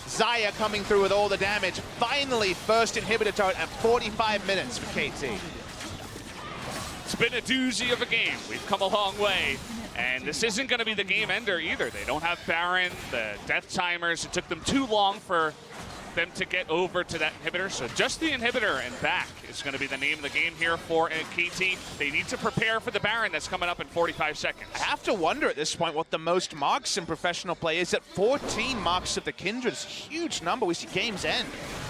Xayah coming through with all the damage. Finally, first inhibitor turret at 45 minutes for KT. It's been a doozy of a game. We've come a long way. And this isn't going to be the game ender either. They don't have Baron, the death timers. It took them too long for them to get over to that inhibitor. So just the inhibitor and back is going to be the name of the game here for KT. They need to prepare for the Baron that's coming up in 45 seconds. I have to wonder at this point what the most marks in professional play is. At 14 marks of the Kindred. It's a huge number. We see games end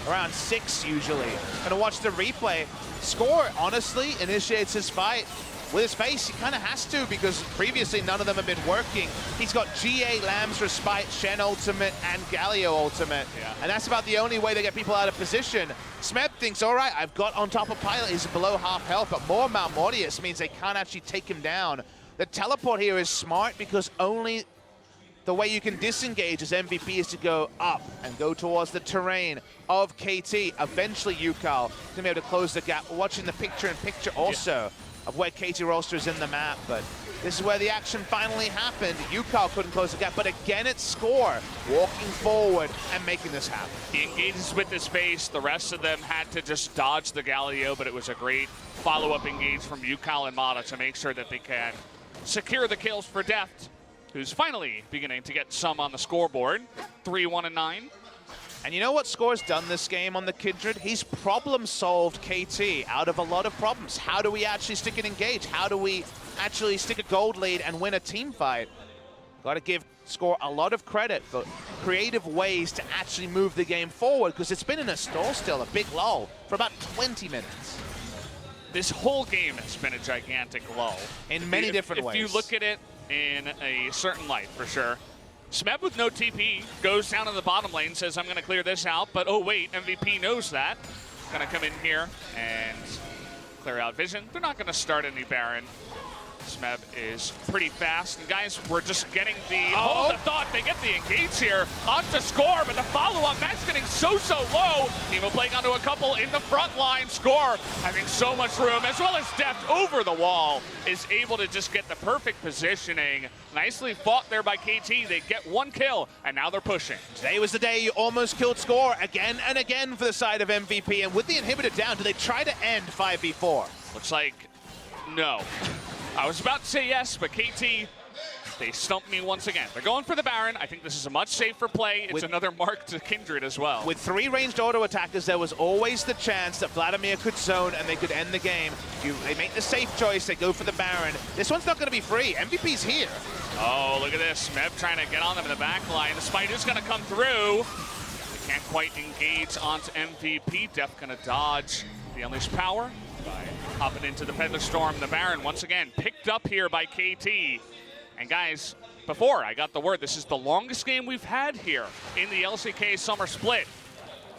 around 6 usually. Gonna watch the replay. Score, honestly, initiates his fight with his face. He kind of has to, because previously none of them have been working. He's got GA, Lamb's Respite, Shen Ultimate, and Galio Ultimate. Yeah. And that's about the only way they get people out of position. Smeb thinks, all right, I've got on top of Pilot. He's below half health, but more Malmortius means they can't actually take him down. The teleport here is smart because only the way you can disengage as MVP is to go up and go towards the terrain of KT. Eventually, UCal is going to be able to close the gap. We're watching the picture-in-picture also of where KT Rolster is in the map, but this is where the action finally happened. UCal couldn't close the gap, but again it's Score walking forward and making this happen. He engages with his base. The rest of them had to just dodge the Galio, but it was a great follow-up engage from UCal and Mata to make sure that they can secure the kills for Deft, who's finally beginning to get some on the scoreboard. 3-1-9. And you know what Score's done this game on the Kindred? He's problem-solved KT out of a lot of problems. How do we actually stick and engage? How do we actually stick a gold lead and win a team fight? Got to give Score a lot of credit for creative ways to actually move the game forward, because it's been in a stall still, a big lull, for about 20 minutes. This whole game has been a gigantic lull. In many different ways. If you look at it in a certain light, for sure. Smeb with no TP goes down in the bottom lane, says, I'm going to clear this out, but oh wait, MVP knows that. Going to come in here and clear out vision. They're not going to start any Baron. Smeb is pretty fast. And guys, we're just getting the hold the thought. They get the engage here on to Score, but the follow-up, that's getting so low. Nemo playing onto a couple in the front line. Score having so much room, as well as Deft over the wall, is able to just get the perfect positioning. Nicely fought there by KT. They get 1 kill, and now they're pushing. Today was the day you almost killed Score again and again for the side of MVP. And with the inhibitor down, do they try to end 5v4? Looks like no. I was about to say yes, but KT, they stumped me once again. They're going for the Baron. I think this is a much safer play. It's another mark to Kindred as well. With 3 ranged auto attackers, there was always the chance that Vladimir could zone and they could end the game. They make the safe choice. They go for the Baron. This one's not going to be free. MVP's here. Oh, look at this. Mev trying to get on them in the back line. The Smite is going to come through. They can't quite engage onto MVP. Def going to dodge the Unleashed Power by hopping into the Peddler Storm. The Baron, once again, picked up here by KT. And guys, before I got the word, this is the longest game we've had here in the LCK Summer Split.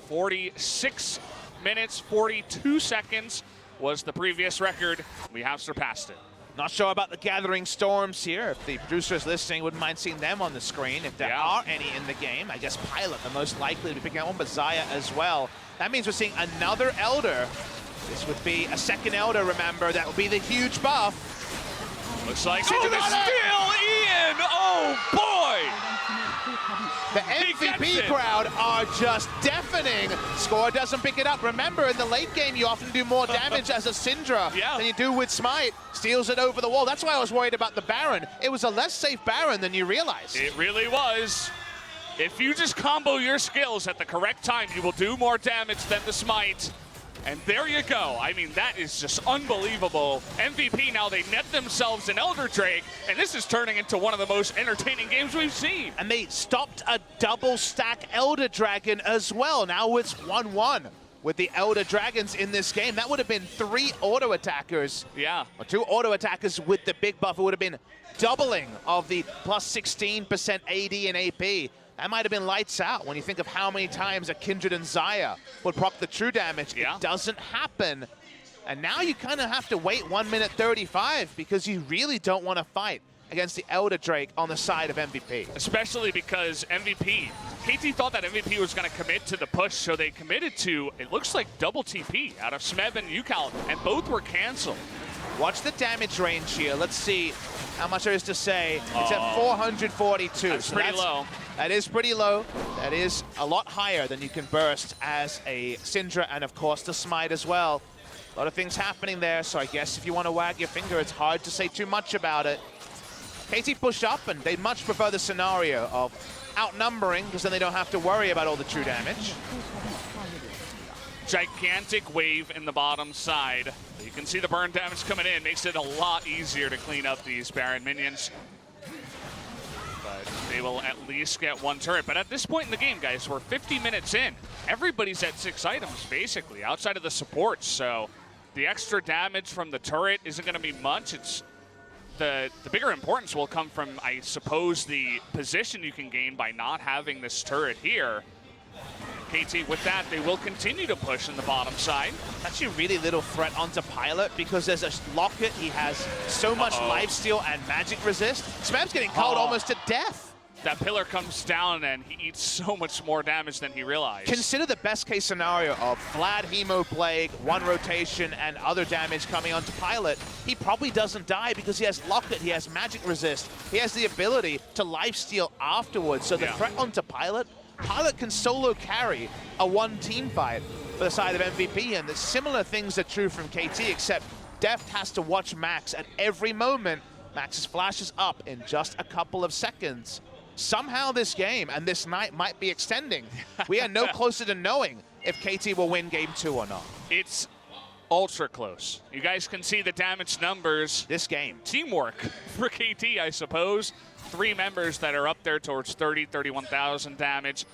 46 minutes, 42 seconds was the previous record. We have surpassed it. Not sure about the Gathering Storms here. If the producer is listening, wouldn't mind seeing them on the screen. If there are any in the game, I guess Pilot, the most likely to be picking up one, but Xayah as well. That means we're seeing another Elder. This would be a second Elder, remember. That would be the huge buff. Looks like into the steal, Ian! Oh, boy! The MVP crowd are just deafening. Score doesn't pick it up. Remember, in the late game, you often do more damage as a Syndra than you do with Smite. Steals it over the wall. That's why I was worried about the Baron. It was a less safe Baron than you realized. It really was. If you just combo your skills at the correct time, you will do more damage than the Smite. And there you go. I mean, that is just unbelievable. MVP, now they net themselves an Elder Drake, and this is turning into one of the most entertaining games we've seen. And they stopped a double stack Elder Dragon as well. Now it's 1-1 with the Elder Dragons in this game. That would have been 3 auto attackers. Yeah. Or 2 auto attackers with the big buff. It would have been doubling of the plus 16% AD and AP. That might have been lights out when you think of how many times a Kindred and Xayah would proc the true damage. It doesn't happen. And now you kind of have to wait 1 minute 35 because you really don't want to fight against the Elder Drake on the side of MVP. Especially because MVP, KT thought that MVP was going to commit to the push, so they committed to, it looks like double TP out of Smev and Yukal, and both were canceled. Watch the damage range here. Let's see how much there is to say. It's at 442. That's pretty low. That is pretty low. That is a lot higher than you can burst as a Syndra, and of course the Smite as well. A lot of things happening there, so I guess if you want to wag your finger, it's hard to say too much about it. KT push up, and they much prefer the scenario of outnumbering, because then they don't have to worry about all the true damage. Gigantic wave in the bottom side. You can see the burn damage coming in. Makes it a lot easier to clean up these Baron minions. But they will at least get 1 turret. But at this point in the game, guys, we're 50 minutes in. Everybody's at 6 items, basically, outside of the supports. So the extra damage from the turret isn't going to be much. It's the bigger importance will come from, I suppose, the position you can gain by not having this turret here. KT, with that, they will continue to push in the bottom side. Actually, really little threat onto Pilot because there's a Locket. He has so much lifesteal and magic resist. Smev's getting called almost to death. That pillar comes down and he eats so much more damage than he realized. Consider the best case scenario of Vlad, Hemo, Plague, 1 rotation, and other damage coming onto Pilot. He probably doesn't die because he has Locket, he has magic resist, he has the ability to lifesteal afterwards. So the threat onto Pilot can solo carry a 1 team fight for the side of MVP, and the similar things are true from KT, except Deft has to watch Max at every moment. Max's flashes up in just a couple of seconds. Somehow this game and this night might be extending. We are no closer to knowing if KT will win game 2 or not. It's ultra close. You guys can see the damage numbers. This game. Teamwork for KT, I suppose. 3 members that are up there towards 30, 31,000 damage.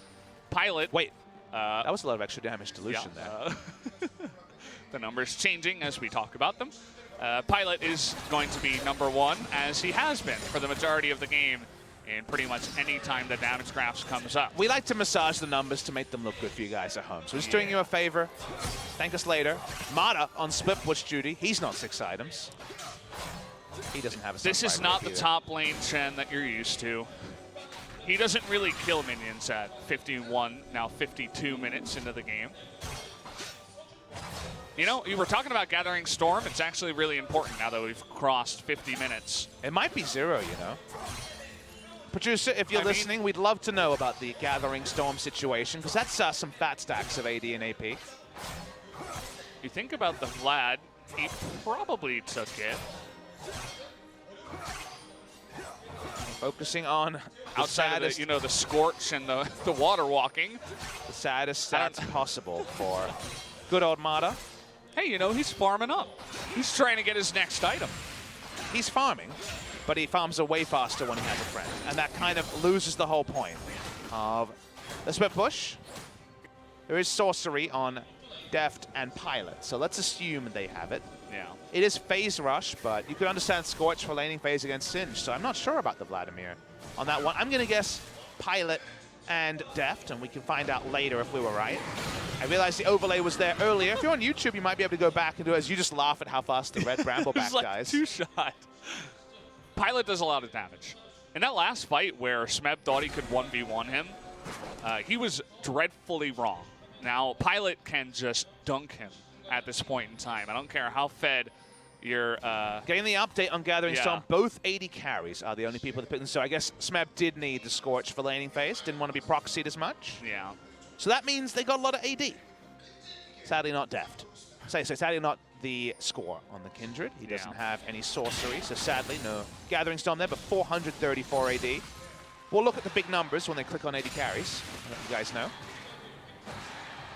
Pilot. Wait, that was a lot of extra damage dilution there. The numbers changing as we talk about them. Pilot is going to be #1, as he has been for the majority of the game in pretty much any time the damage graphs comes up. We like to massage the numbers to make them look good for you guys at home. So just doing you a favor. Thank us later. Mata on split push duty. He's not 6 items. He doesn't have a This is not the top lane Chen that you're used to. He doesn't really kill minions at 51, now 52 minutes into the game. You know, you were talking about Gathering Storm. It's actually really important now that we've crossed 50 minutes. It might be 0, you know. Producer, if you're listening, we'd love to know about the Gathering Storm situation, because that's some fat stacks of AD and AP. You think about the Vlad, he probably took it. Focusing on outside of the, the scorch and the water walking. The saddest stats possible for good old Mata. Hey, he's farming up. He's trying to get his next item. He's farming, but he farms away faster when he has a friend. And that kind of loses the whole point of the split push. There is sorcery on Deft and Pilot, so let's assume they have it. Yeah. It is phase rush, but you could understand Scorch for laning phase against Singe, so I'm not sure about the Vladimir on that one. I'm going to guess Pilot and Deft, and we can find out later if we were right. I realized the overlay was there earlier. If you're on YouTube, you might be able to go back and do it as you just laugh at how fast the red Brambleback like guys. Two-shot. Pilot does a lot of damage. In that last fight where Smeb thought he could 1v1 him, he was dreadfully wrong. Now, Pilot can just dunk him at this point in time. I don't care how fed you're... Getting the update on Gathering Storm, both 80 carries are the only people that pick them. So I guess Smeb did need the Scorch for laning phase, didn't want to be proxied as much. Yeah. So that means they got a lot of AD. Sadly not Deft. So sadly not the score on the Kindred. He doesn't have any sorcery, so sadly no Gathering Storm there, but 434 AD. We'll look at the big numbers when they click on 80 carries, I'll let you guys know.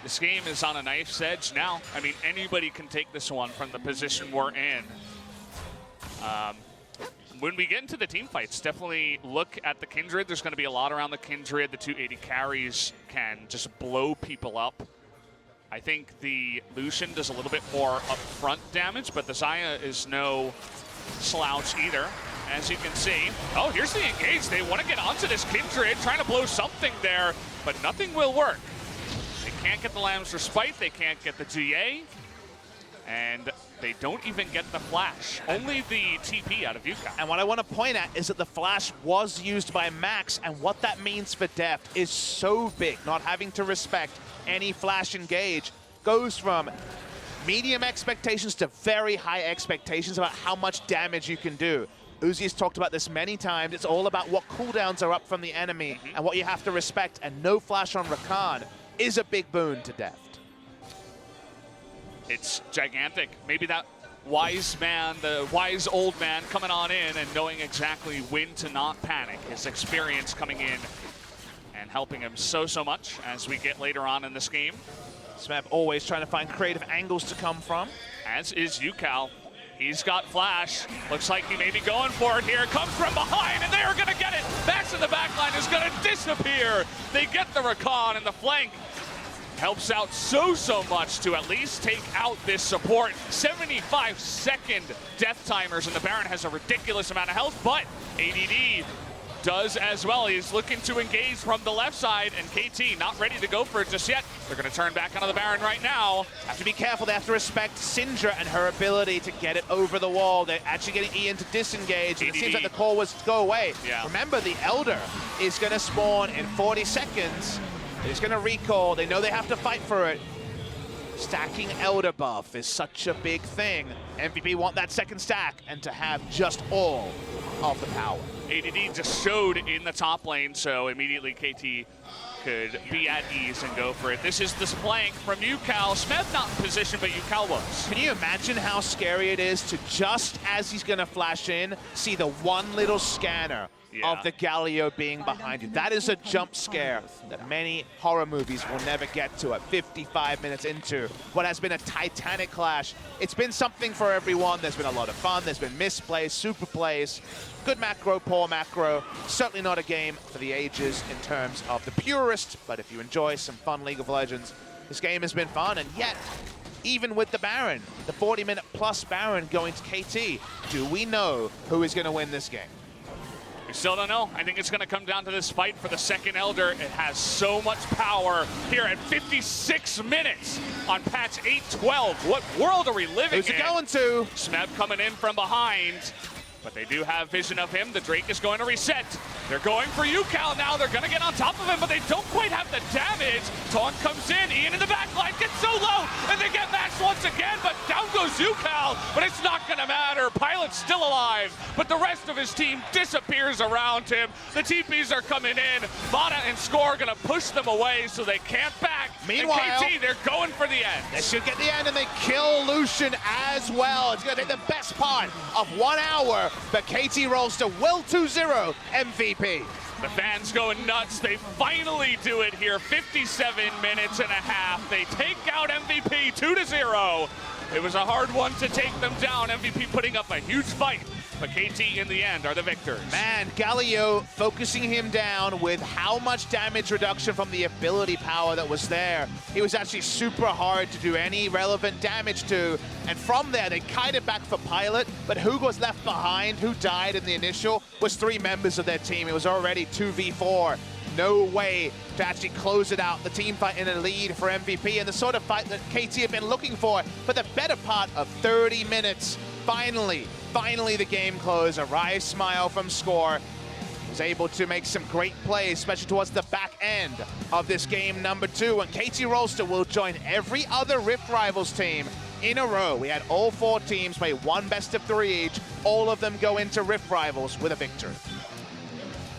This game is on a knife's edge now. I mean, anybody can take this one from the position we're in. When we get into the team fights, definitely look at the Kindred. There's going to be a lot around the Kindred. The 280 carries can just blow people up. I think the Lucian does a little bit more upfront damage, but the Xayah is no slouch either, as you can see. Oh, here's the engage. They want to get onto this Kindred, trying to blow something there, but nothing will work. They can't get the Lamb's Respite, they can't get the GA, and they don't even get the Flash. Only the TP out of UCal. And what I want to point at is that the Flash was used by Max, and what that means for Deft is so big. Not having to respect any Flash engage goes from medium expectations to very high expectations about how much damage you can do. Uzi has talked about this many times. It's all about what cooldowns are up from the enemy and what you have to respect, and no Flash on Rakan is a big boon to Deft. It's gigantic. Maybe that wise man, the wise old man coming on in and knowing exactly when to not panic. His experience coming in and helping him so much as we get later on in this game. Smeb always trying to find creative angles to come from. As is UCal. He's got Flash. Looks like he may be going for it here. Comes from behind, and they are going to get it. Max in the backline is going to disappear. They get the Rakan, and the flank helps out so much to at least take out this support. 75-second death timers, and the Baron has a ridiculous amount of health, but ADD does as well. He's looking to engage from the left side, and KT not ready to go for it just yet. They're going to turn back onto the Baron right now. Have to be careful. They have to respect Syndra and her ability to get it over the wall. They're actually getting Ian to disengage, and it seems like the call was to go away. Yeah. Remember, the Elder is going to spawn in 40 seconds. He's going to recall. They know they have to fight for it. Stacking Elder buff is such a big thing. MVP want that second stack and to have just all of the power. ADD just showed in the top lane, so immediately KT could be at ease and go for it. This is the flank from UCal. Smeb not in position, but UCal was. Can you imagine how scary it is to, just as he's going to flash in, see the one little scanner of the Galio being behind you? That is a jump scare that many horror movies will never get to at 55 minutes into what has been a titanic clash. It's been something for everyone. There's been a lot of fun. There's been misplays, super plays, good macro, poor macro. Certainly not a game for the ages in terms of the purist, but if you enjoy some fun League of Legends, this game has been fun. And yet, even with the Baron, the 40-minute plus Baron going to KT, do we know who is going to win this game? We still don't know. I think it's going to come down to this fight for the second Elder. It has so much power here at 56 minutes on patch 8.12. What world are we living in? Who's it going to? Smeb coming in from behind, but they do have vision of him. The Drake is going to reset. They're going for UCal now. They're going to get on top of him, but they don't quite have the damage. Taunt comes in. Ian in the back line gets so low, and they get Max missed once again, but down goes UCal, but it's not gonna matter. Pilot's still alive, but the rest of his team disappears around him. The TPs are coming in. Mata and Score are gonna push them away so they can't back. Meanwhile, and KT, they're going for the end. They should get the end, and they kill Lucian as well. It's gonna take the best part of 1 hour, but KT Rolster will 2-0 MVP. The fans going nuts. They finally do it here. 57 minutes and a half. They take out MVP 2-0. It was a hard one to take them down. MVP putting up a huge fight, but KT in the end are the victors. Man, Galio focusing him down with how much damage reduction from the ability power that was there. He was actually super hard to do any relevant damage to. And from there, they kited back for Pilot, but who was left behind, who died in the initial, was 3 members of their team. It was already 2v4. No way to actually close it out. The team fight in a lead for MVP, and the sort of fight that KT have been looking for the better part of 30 minutes. Finally the game closed. A wry smile from Score. Was able to make some great plays, especially towards the back end of this game number 2. And KT Rolster will join every other Rift Rivals team in a row. We had all 4 teams play 1 best-of-3 each. All of them go into Rift Rivals with a victory.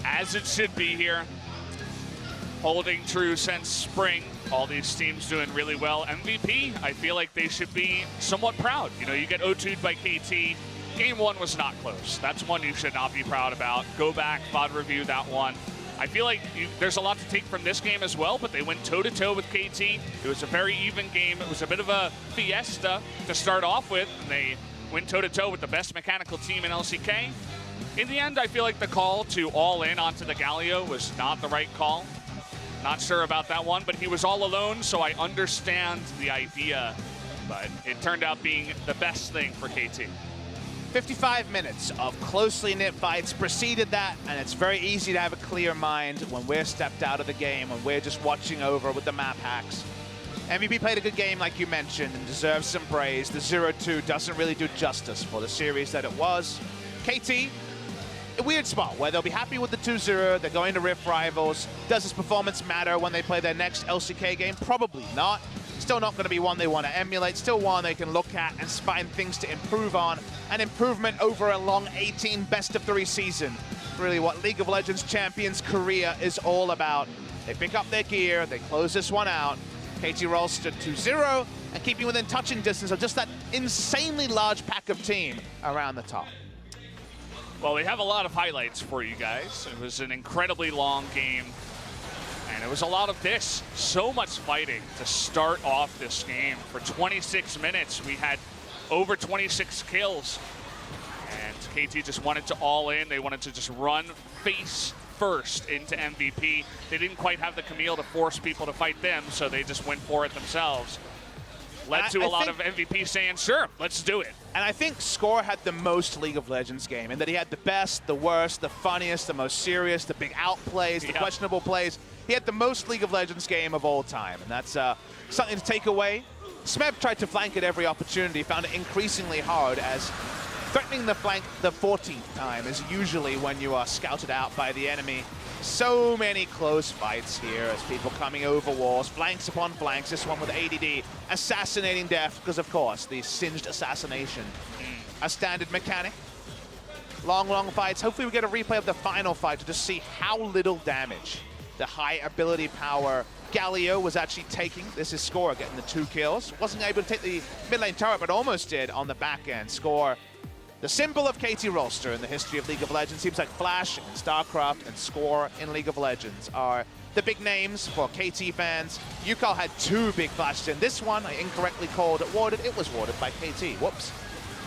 As it should be here. Holding true since spring. All these teams doing really well. MVP, I feel like they should be somewhat proud. You know, you get 0-2'd by KT. Game 1 was not close. That's one you should not be proud about. Go back, VOD review that one. I feel like there's a lot to take from this game as well, but they went toe-to-toe with KT. It was a very even game. It was a bit of a fiesta to start off with, and they went toe-to-toe with the best mechanical team in LCK. In the end, I feel like the call to all in onto the Galio was not the right call. Not sure about that one, but he was all alone, so I understand the idea, but it turned out being the best thing for KT. 55 minutes of closely knit fights preceded that, and it's very easy to have a clear mind when we're stepped out of the game, when we're just watching over with the map hacks. MVP played a good game, like you mentioned, and deserves some praise. The 0-2 doesn't really do justice for the series that it was. KT, a weird spot where they'll be happy with the 2-0. They're going to Rift Rivals. Does this performance matter when they play their next LCK game? Probably not. Still not going to be one they want to emulate. Still one they can look at and find things to improve on. An improvement over a long 18 best-of-3 season. Really what League of Legends Champions Korea is all about. They pick up their gear. They close this one out. KT Rolster 2-0 and keeping within touching distance of just that insanely large pack of team around the top. Well, we have a lot of highlights for you guys. It was an incredibly long game, and it was a lot of this. So much fighting to start off this game. For 26 minutes, we had over 26 kills, and KT just wanted to all in. They wanted to just run face first into MVP. They didn't quite have the Camille to force people to fight them, so they just went for it themselves. Led to a lot of MVP saying, sure, let's do it. And I think Score had the most League of Legends game, in that he had the best, the worst, the funniest, the most serious, the big outplays, the questionable plays. He had the most League of Legends game of all time, and that's something to take away. Smeb tried to flank at every opportunity, found it increasingly hard, as threatening the flank the 14th time is usually when you are scouted out by the enemy. So many close fights here as people coming over walls, flanks upon flanks, this one with ADD, assassinating death, because of course, the singed assassination. A standard mechanic. Long fights. Hopefully we get a replay of the final fight to just see how little damage the high ability power Galio was actually taking. This is Score getting the 2 kills. Wasn't able to take the mid lane turret, but almost did on the back end. Score, the symbol of KT Rolster in the history of League of Legends. Seems like Flash in StarCraft and Score in League of Legends are the big names for KT fans. UCal had 2 big flashes in. This one, I incorrectly called it warded. It was warded by KT. Whoops.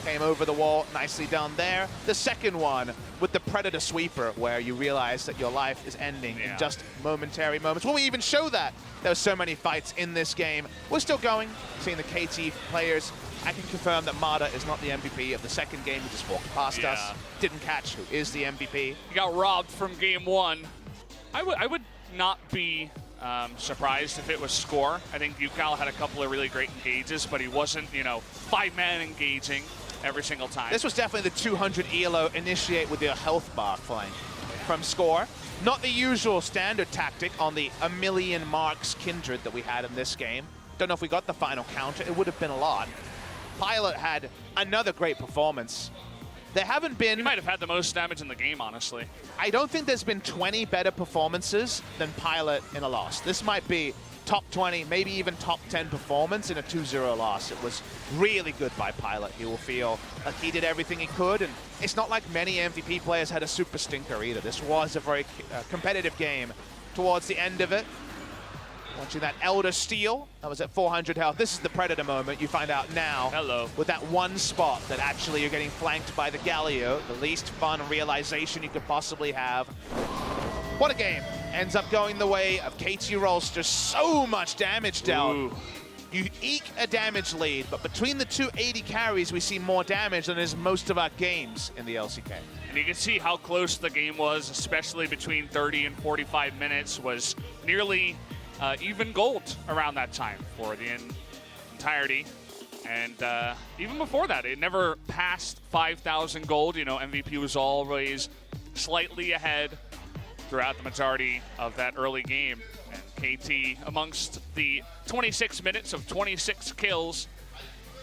Came over the wall, nicely done there. The second one with the Predator Sweeper, where you realize that your life is ending in just momentary moments. Will we even show that? There were so many fights in this game. We're still going, seeing the KT players. I can confirm that Mada is not the MVP of the second game. He just walked past us. Didn't catch who is the MVP. He got robbed from game 1. I would not be surprised if it was Score. I think UCal had a couple of really great engages, but he wasn't, you know, 5-man engaging every single time. This was definitely the 200 ELO initiate with the health bar flank from Score. Not the usual standard tactic on the a million marks Kindred that we had in this game. Don't know if we got the final counter. It would have been a lot. Pilot had another great performance. There haven't been... He might have had the most damage in the game, honestly. I don't think there's been 20 better performances than Pilot in a loss. This might be top 20, maybe even top 10 performance in a 2-0 loss. It was really good by Pilot. He will feel like he did everything he could, and it's not like many MVP players had a super stinker either. This was a very competitive game towards the end of it. Watching that Elder steal, that was at 400 health. This is the Predator moment. You find out now with that one spot that actually you're getting flanked by the Galio, the least fun realization you could possibly have. What a game. Ends up going the way of KT Rolster. So much damage dealt. Ooh. You eke a damage lead, but between the two 80 carries, we see more damage than is most of our games in the LCK. And you can see how close the game was, especially between 30 and 45 minutes, was nearly even gold around that time for the entirety. And even before that, it never passed 5,000 gold. You know, MVP was always slightly ahead throughout the majority of that early game. And KT, amongst the 26 minutes of 26 kills,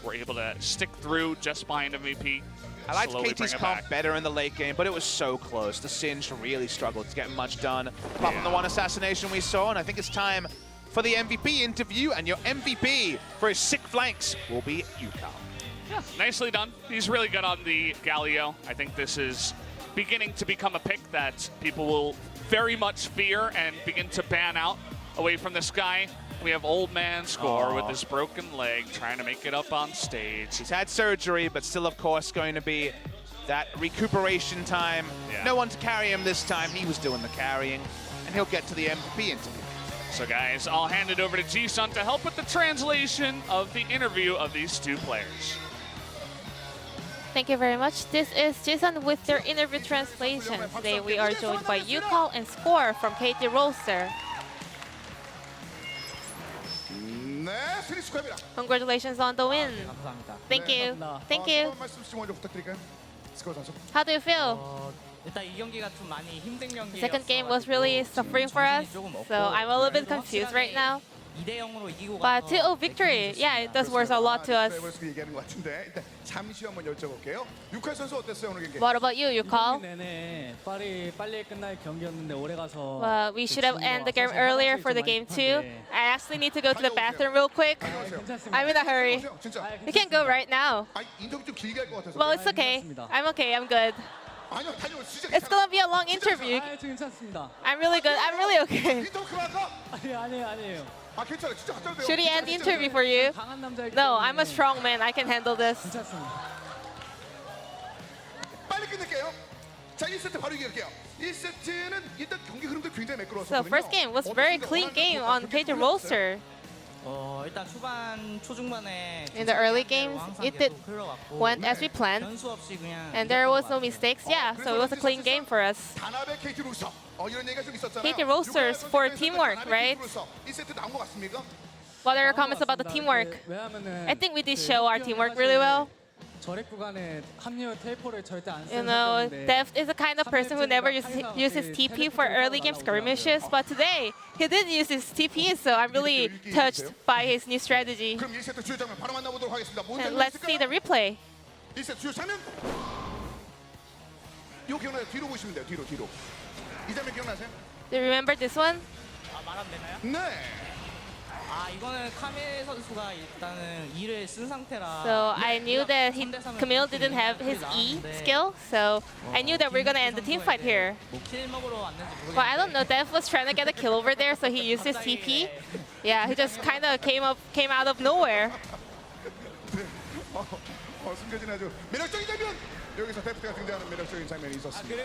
were able to stick through just behind MVP. I liked KT's comp better in the late game, but it was so close. The Singe really struggled to get much done. Apart from the one assassination we saw, and I think it's time for the MVP interview, and your MVP for his sick flanks will be Yukal. Yeah, nicely done. He's really good on the Galio. I think this is beginning to become a pick that people will very much fear and begin to ban out away from this guy. We have old man Score with his broken leg trying to make it up on stage. He's had surgery, but still, of course, going to be that recuperation time. Yeah. No one to carry him this time. He was doing the carrying, and he'll get to the MVP interview. So, guys, I'll hand it over to Ji-sun to help with the translation of the interview of these two players. Thank you very much. This is Jason with their interview translation. Today we are joined by Yukal and Score from KT Rolster. Congratulations on the win. Thank you. Thank you. How do you feel? The second game was really suffering for us, so I'm a little bit confused right now. But 2-0 victory, yeah, it does worth a lot to us. What about you, Yukal? Well, we should have ended the game earlier for the game 2. I actually need to go to the bathroom real quick. I'm in a hurry. You can go right now. Well, it's okay. I'm okay, I'm good. It's gonna be a long interview. I'm really good. I'm really okay. Should he end the interview for you? No, I'm a strong man. I can handle this. So first game was very clean game on KT Rolster. In the early games, it went as we planned, and there was no mistakes. Yeah, so it was a clean game for us. KT Rolsters for teamwork, right? What are your comments about the teamwork? I think we did show our teamwork really well. You know, Deft is the kind of person who never uses TP for early game skirmishes, but today he did use his TP, so I'm really touched by his new strategy. And let's see the replay. Do you remember this one? So I knew that Camille didn't have his E skill, so I knew that we're gonna end the team fight here. But I don't know, Dev was trying to get a kill over there, so he used his TP. Yeah, he just kind of came out of nowhere.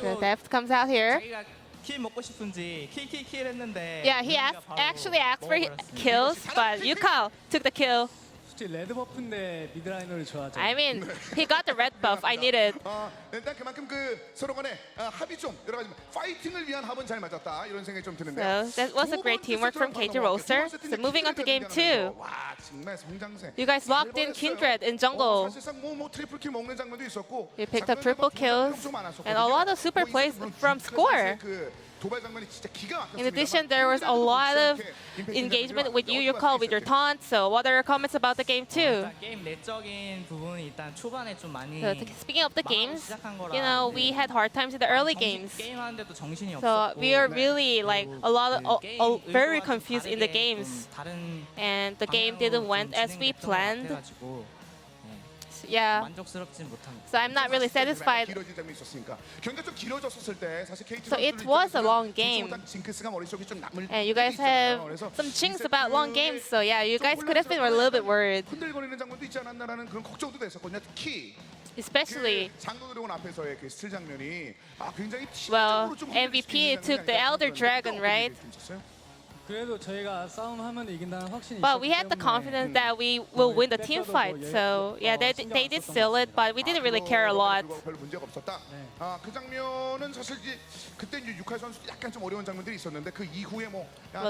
The Dev comes out here. Yeah, he actually asked for kills, but Yukal took the kill. I mean, he got the red buff I needed. So that was a great teamwork from KT Rolster. So moving on to game 2. You guys locked in Kindred in jungle. You picked up triple kills and a lot of super plays from Score. In addition, there was a lot of engagement with you, Yukal, with your taunts. So what are your comments about the game too? 게임 내적인 부분이 일단 초반에 좀 많이 So speaking of the games, you know, we had hard times in the early games. 게임하는데도 정신이 So 없었고 we are really like a lot of very confused in the games, and the game didn't went as we planned. Yeah. So I'm not really satisfied. So it was a long game, and you guys have some jinx about long games. So yeah, you guys could have been a little bit worried. Especially, well, MVP took the Elder Dragon, right? But we had the confidence that we will win the team fight. So yeah, they did seal it, but we didn't really care a lot. Well,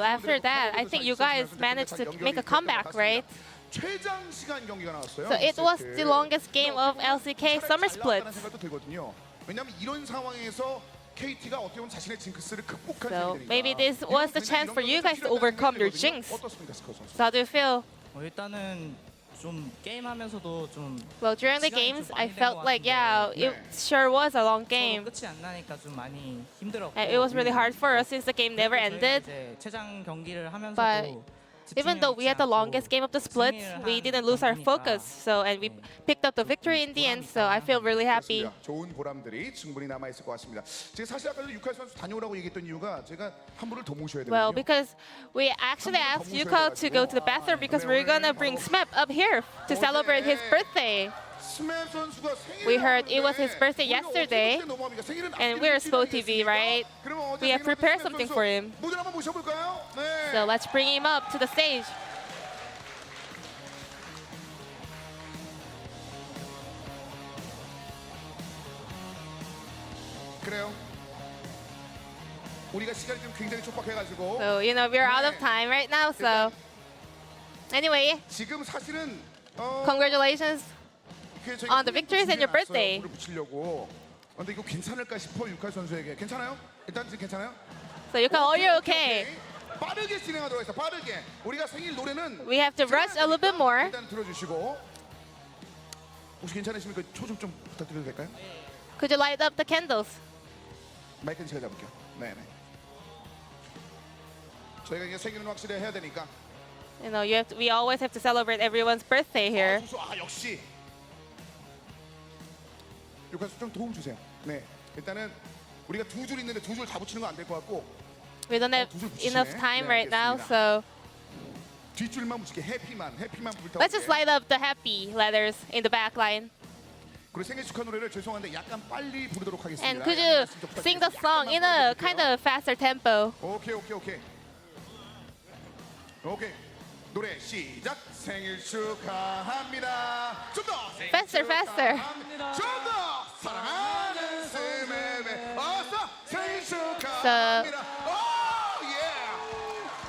after that, I think you guys managed to make a comeback, right? So it was the longest game of LCK Summer Split. So maybe this was the chance for you guys to overcome your jinx. So how do you feel? 일단은 좀 게임하면서도 좀 Well, during the games, I felt like, yeah, it sure was a long game. 끝이 안 나니까 좀 많이 힘들었고 And it was really hard for us since the game never ended. 이제 최장 경기를 But 하면서도 even though we had the longest game of the split, we didn't lose our focus. So and we picked up the victory in the end. So I feel really happy. 좋은 보람들이 충분히 남아 있을 것 같습니다. 제가 사실 아까 유칼 선수 다녀오라고 얘기했던 이유가 제가 한 분을 더 모셔야 되거든요. Well, because we actually asked Yuka to go to the bathroom because we're gonna bring Smep up here to celebrate his birthday. We heard it was his birthday yesterday, and we're Spo TV, right? We have prepared something for him. So let's bring him up to the stage. 그래요. 우리가 시간이 좀 굉장히 촉박해가지고. So you know we're out of time right now. So anyway, 지금 사실은 congratulations on the victories and your birthday. 근데 이거 괜찮을까 싶어 유칼 선수에게. 괜찮아요? 일단 지금 괜찮아요? So Yuka, are you okay? 빠르게 진행하도록 하겠습니다. 빠르게. 우리가 생일 노래는 We have to rush a little bit more. 일단 들어주시고. 혹시 괜찮으시면 초 좀 부탁드려도 될까요? Could you light up the candles? 마이크는 제가 잡을게요. 네네. 저희가 이제 생일은 확실히 해야 되니까. You know, we always have to celebrate everyone's birthday here. 역시. 유카스 좀 도움 주세요. 네. 일단은 우리가 두 줄 있는데 두 줄 다 붙이는 건 안 될 것 같고. We don't have enough time right now, so 뒷줄만 붙이게. 해피만 불타고. let's just light up the happy letters in the back line. 그리고 생일 축하 노래를 죄송한데 약간 빨리 부르도록 하겠습니다. And could you sing the song in a kind of faster tempo? 오케이. 노래 시작. 생일 축하합니다. 좀 더. Faster. 좀 더. 사랑하는 스맵의 어서 생일 축하합니다. So,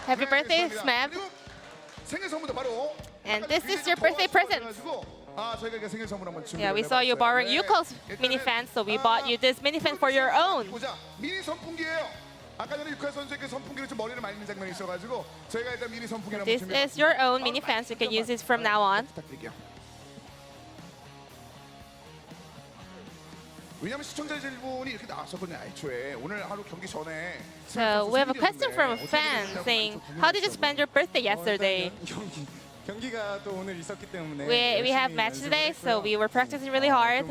happy birthday, Smap. 생일 선물도 바로. And this is your birthday present. 저희가 생일 선물 한번 준비해. Yeah, we saw you borrowing Yuko's mini fan, so we bought you this mini fan for your own. 미니 선풍기예요. 아까 전에 유카 선수에게 선풍기를 좀 머리를 말리는 장면이 있어가지고 저희가 일단 미니 선풍기를 한번 This is your own mini fan, so you can use it from now on. 부탁드릴게요. 왜냐면 시청자 질문이 이렇게 나왔었거든요. 애초에 오늘 하루 경기 전에. So we have a question from a fan saying, "How did you spend your birthday yesterday?" 경기가 또 오늘 있었기 때문에 We have match today, so we were practicing really hard.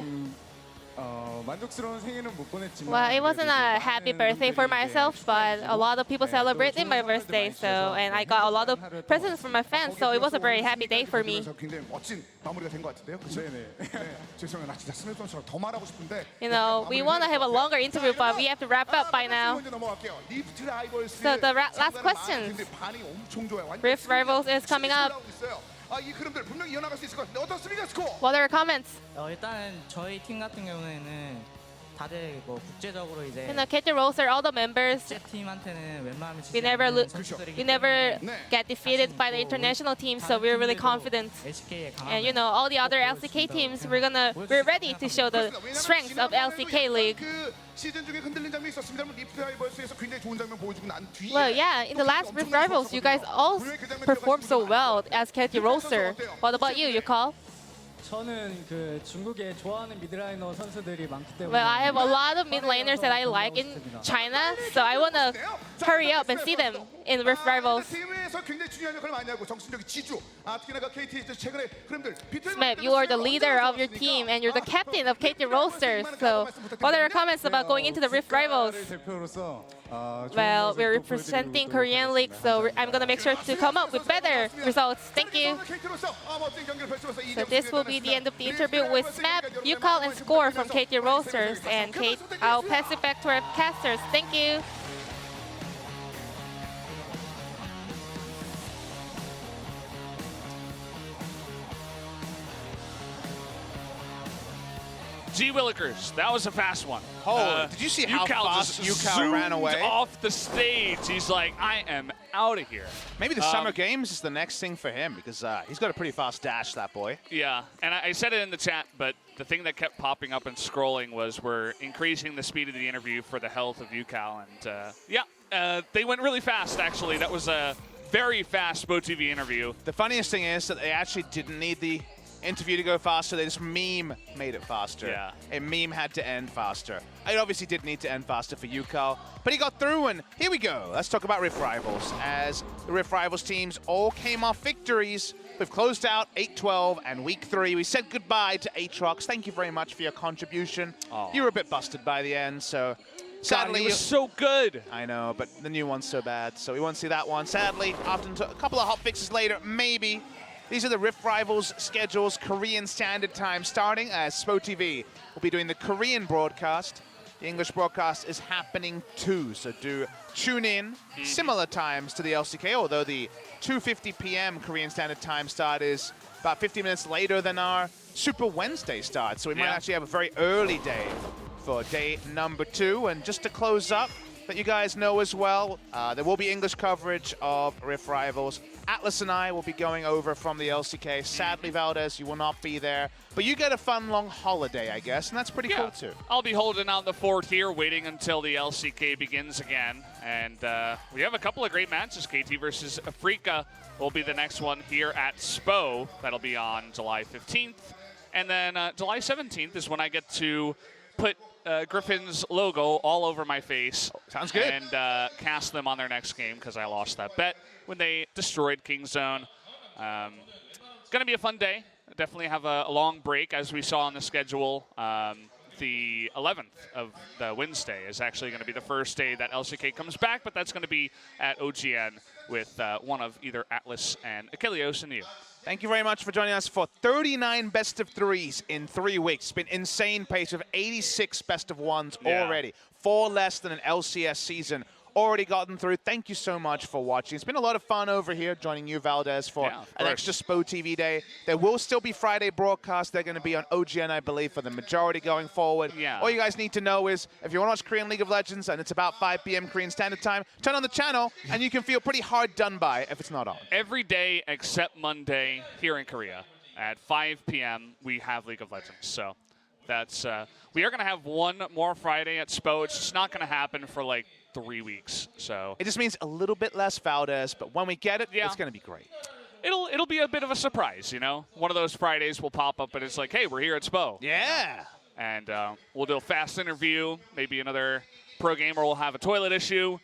만족스러운 생일은 못 보냈지만 Well, it wasn't a happy birthday for myself, but a lot of people celebrated my birthday, so and I got a lot of presents from my fans, so it was a very happy day for me. 굉장히 멋진 마무리가 된 것 같은데요. 그렇죠? 죄송해요. 나 진짜 스맵 선수랑 더 말하고 싶은데. You know, we want to have a longer interview, but we have to wrap up by now. So the last question. Rift Rivals is coming up. 이 흐름들 분명히 이어나갈 수 있을 것 같은데 어떻습니까, 스코어? What are your comments? 일단 저희 팀 같은 경우에는 다들 뭐 국제적으로 이제 You know, KT Rolster, all the members, 국제 팀한테는 웬만하면 we 지지 never 않는 선수들이기 we never 때문에 get defeated by the international team, so we're really confident. LCK의 And you know, all the other LCK teams, we're ready to show the strength of LCK League. 그 시즌 중에 흔들린 장면이 있었습니다만 리프트 하이버스에서 굉장히 좋은 장면 보여주고 난 뒤에 Well, yeah, in the last Rift Rivals, you guys all performed so well as KT Rolster. What about you, Yukal? 저는 그 중국에 좋아하는 미드라이너 선수들이 많기 때문에 Well, I have a lot of mid laners that I like in China, so I want to hurry up and see them in Rift Rivals. 팀에서 굉장히 중요한 역할을 많이 하고 정신력이 지주. 특히나 그 KT 최근에 흐름들. Smith, you are the leader of your team and you're the captain of KT Rolster. So, what are your comments about going into the Rift Rivals? 대표로서 Well, we're representing Korean League, so I'm gonna make sure to come up with better results. Thank you. So this will be the end of the interview with Smap, Yukal, and Score from KT Roasters. And Kate, I'll pass it back to our casters. Thank you. G Willikers, that was a fast one. Did you see how fast Yukal zoomed ran away? Off the stage. He's like, I am out of here. Maybe the Summer Games is the next thing for him because he's got a pretty fast dash, that boy. Yeah, and I said it in the chat, but the thing that kept popping up and scrolling was we're increasing the speed of the interview for the health of Yukal. And they went really fast, actually. That was a very fast SpoTV interview. The funniest thing is that they actually didn't need the interview to go faster. They just meme made it faster. Yeah. A meme had to end faster. It obviously did need to end faster for Yukal, but he got through, and here we go. Let's talk about Rift Rivals. As the Rift Rivals teams all came off victories, we've closed out 8-12 and Week 3. We said goodbye to Aatrox. Thank you very much for your contribution. Oh. You were a bit busted by the end, so sadly, God, he was so good. I know, but the new one's so bad, so we won't see that one. Sadly, after a couple of hot fixes later, maybe. These are the Rift Rivals schedules, Korean Standard Time starting as SpoTV will be doing the Korean broadcast. The English broadcast is happening too, so do tune in. Similar times to the LCK, although the 2:50 p.m. Korean Standard Time start is about 50 minutes later than our Super Wednesday start. So we might actually have a very early day for day number 2. And just to close up, that you guys know as well, there will be English coverage of Rift Rivals. Atlas and I will be going over from the LCK. Sadly, Valdez, you will not be there. But you get a fun, long holiday, I guess, and that's pretty cool, too. I'll be holding down the fort here, waiting until the LCK begins again. And we have a couple of great matches. KT versus FLICKR will be the next one here at SPO. That'll be on July 15th. And then July 17th is when I get to put Griffin's logo all over my face. Sounds good. And cast them on their next game because I lost that bet when they destroyed King's Zone. Gonna be a fun day. Definitely have a long break, as we saw on the schedule. The 11th of the Wednesday is actually going to be the first day that LCK comes back, but that's going to be at OGN with one of either Atlas and Achilleos and you. Thank you very much for joining us for 39 best of 3s in 3 weeks. It's been insane pace of 86 best of 1s already. 4 less than an LCS season already gotten through. Thank you so much for watching. It's been a lot of fun over here joining you, Valdez, for an extra SpoTV day. There will still be Friday broadcasts. They're going to be on OGN, I believe, for the majority going forward. Yeah. All you guys need to know is if you want to watch Korean League of Legends and it's about 5 p.m. Korean Standard Time, turn on the channel and you can feel pretty hard done by if it's not on. Every day except Monday here in Korea at 5 p.m. we have League of Legends. So that's we are going to have one more Friday at SPO. It's just not going to happen for like 3 weeks. So it just means a little bit less Valdez, but when we get it, it's going to be great. It'll be a bit of a surprise, you know. One of those Fridays will pop up and it's like, hey, we're here at SPO. Yeah. And we'll do a fast interview. Maybe another pro gamer will have a toilet issue.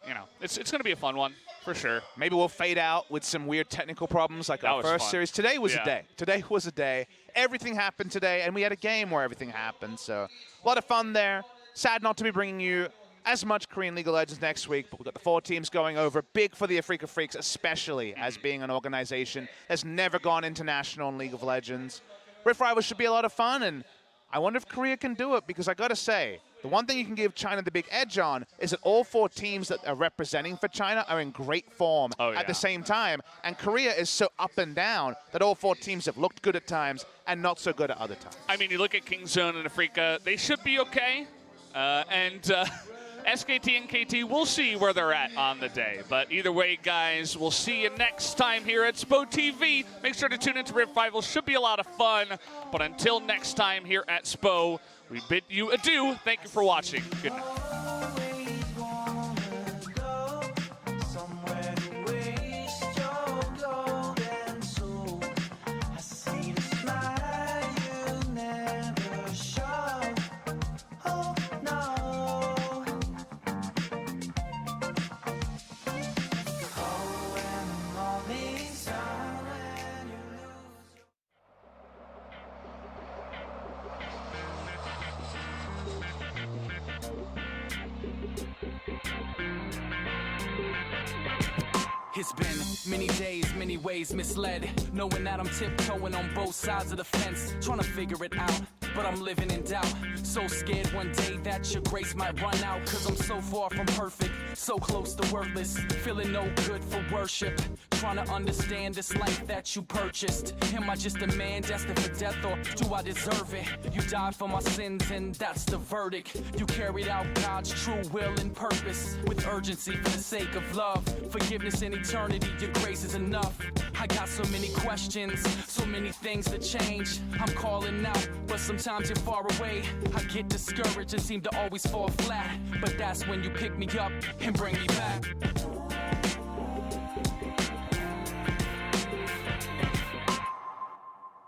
You know, it's going to be a fun one for sure. Maybe we'll fade out with some weird technical problems like our first series. Today was a day. Today was a day. Everything happened today, and we had a game where everything happened. So a lot of fun there. Sad not to be bringing you as much Korean League of Legends next week, but we've got the 4 teams going over. Big for the FLICKR Freaks, especially as being an organization that's never gone international in League of Legends. Rift Rivals should be a lot of fun, and I wonder if Korea can do it, because I got to say, The one thing you can give China the big edge on is that all 4 teams that are representing for China are in great form at the same time. And Korea is so up and down that all 4 teams have looked good at times and not so good at other times. I mean, you look at Kingzone and Afrika, they should be okay. SKT and KT, we'll see where they're at on the day. But either way, guys, we'll see you next time here at SPO TV. Make sure to tune into Revival. Should be a lot of fun. But until next time here at SPO, we bid you adieu. Thank you for watching. Good night. It's been many days, many ways misled, knowing that I'm tiptoeing on both sides of the fence, trying to figure it out, but I'm living in doubt. So scared one day that your grace might run out, cause I'm so far from perfect, so close to worthless, feeling no good for worship, trying to understand this life that you purchased. Am I just a man destined for death, or do I deserve it? You died for my sins and that's the verdict. You carried out God's true will and purpose with urgency for the sake of love, forgiveness and eternity. Your grace is enough. I got so many questions, so many things to change. I'm calling out, but sometimes you're far away. I get discouraged and seem to always fall flat, but that's when you pick me up and bring me back.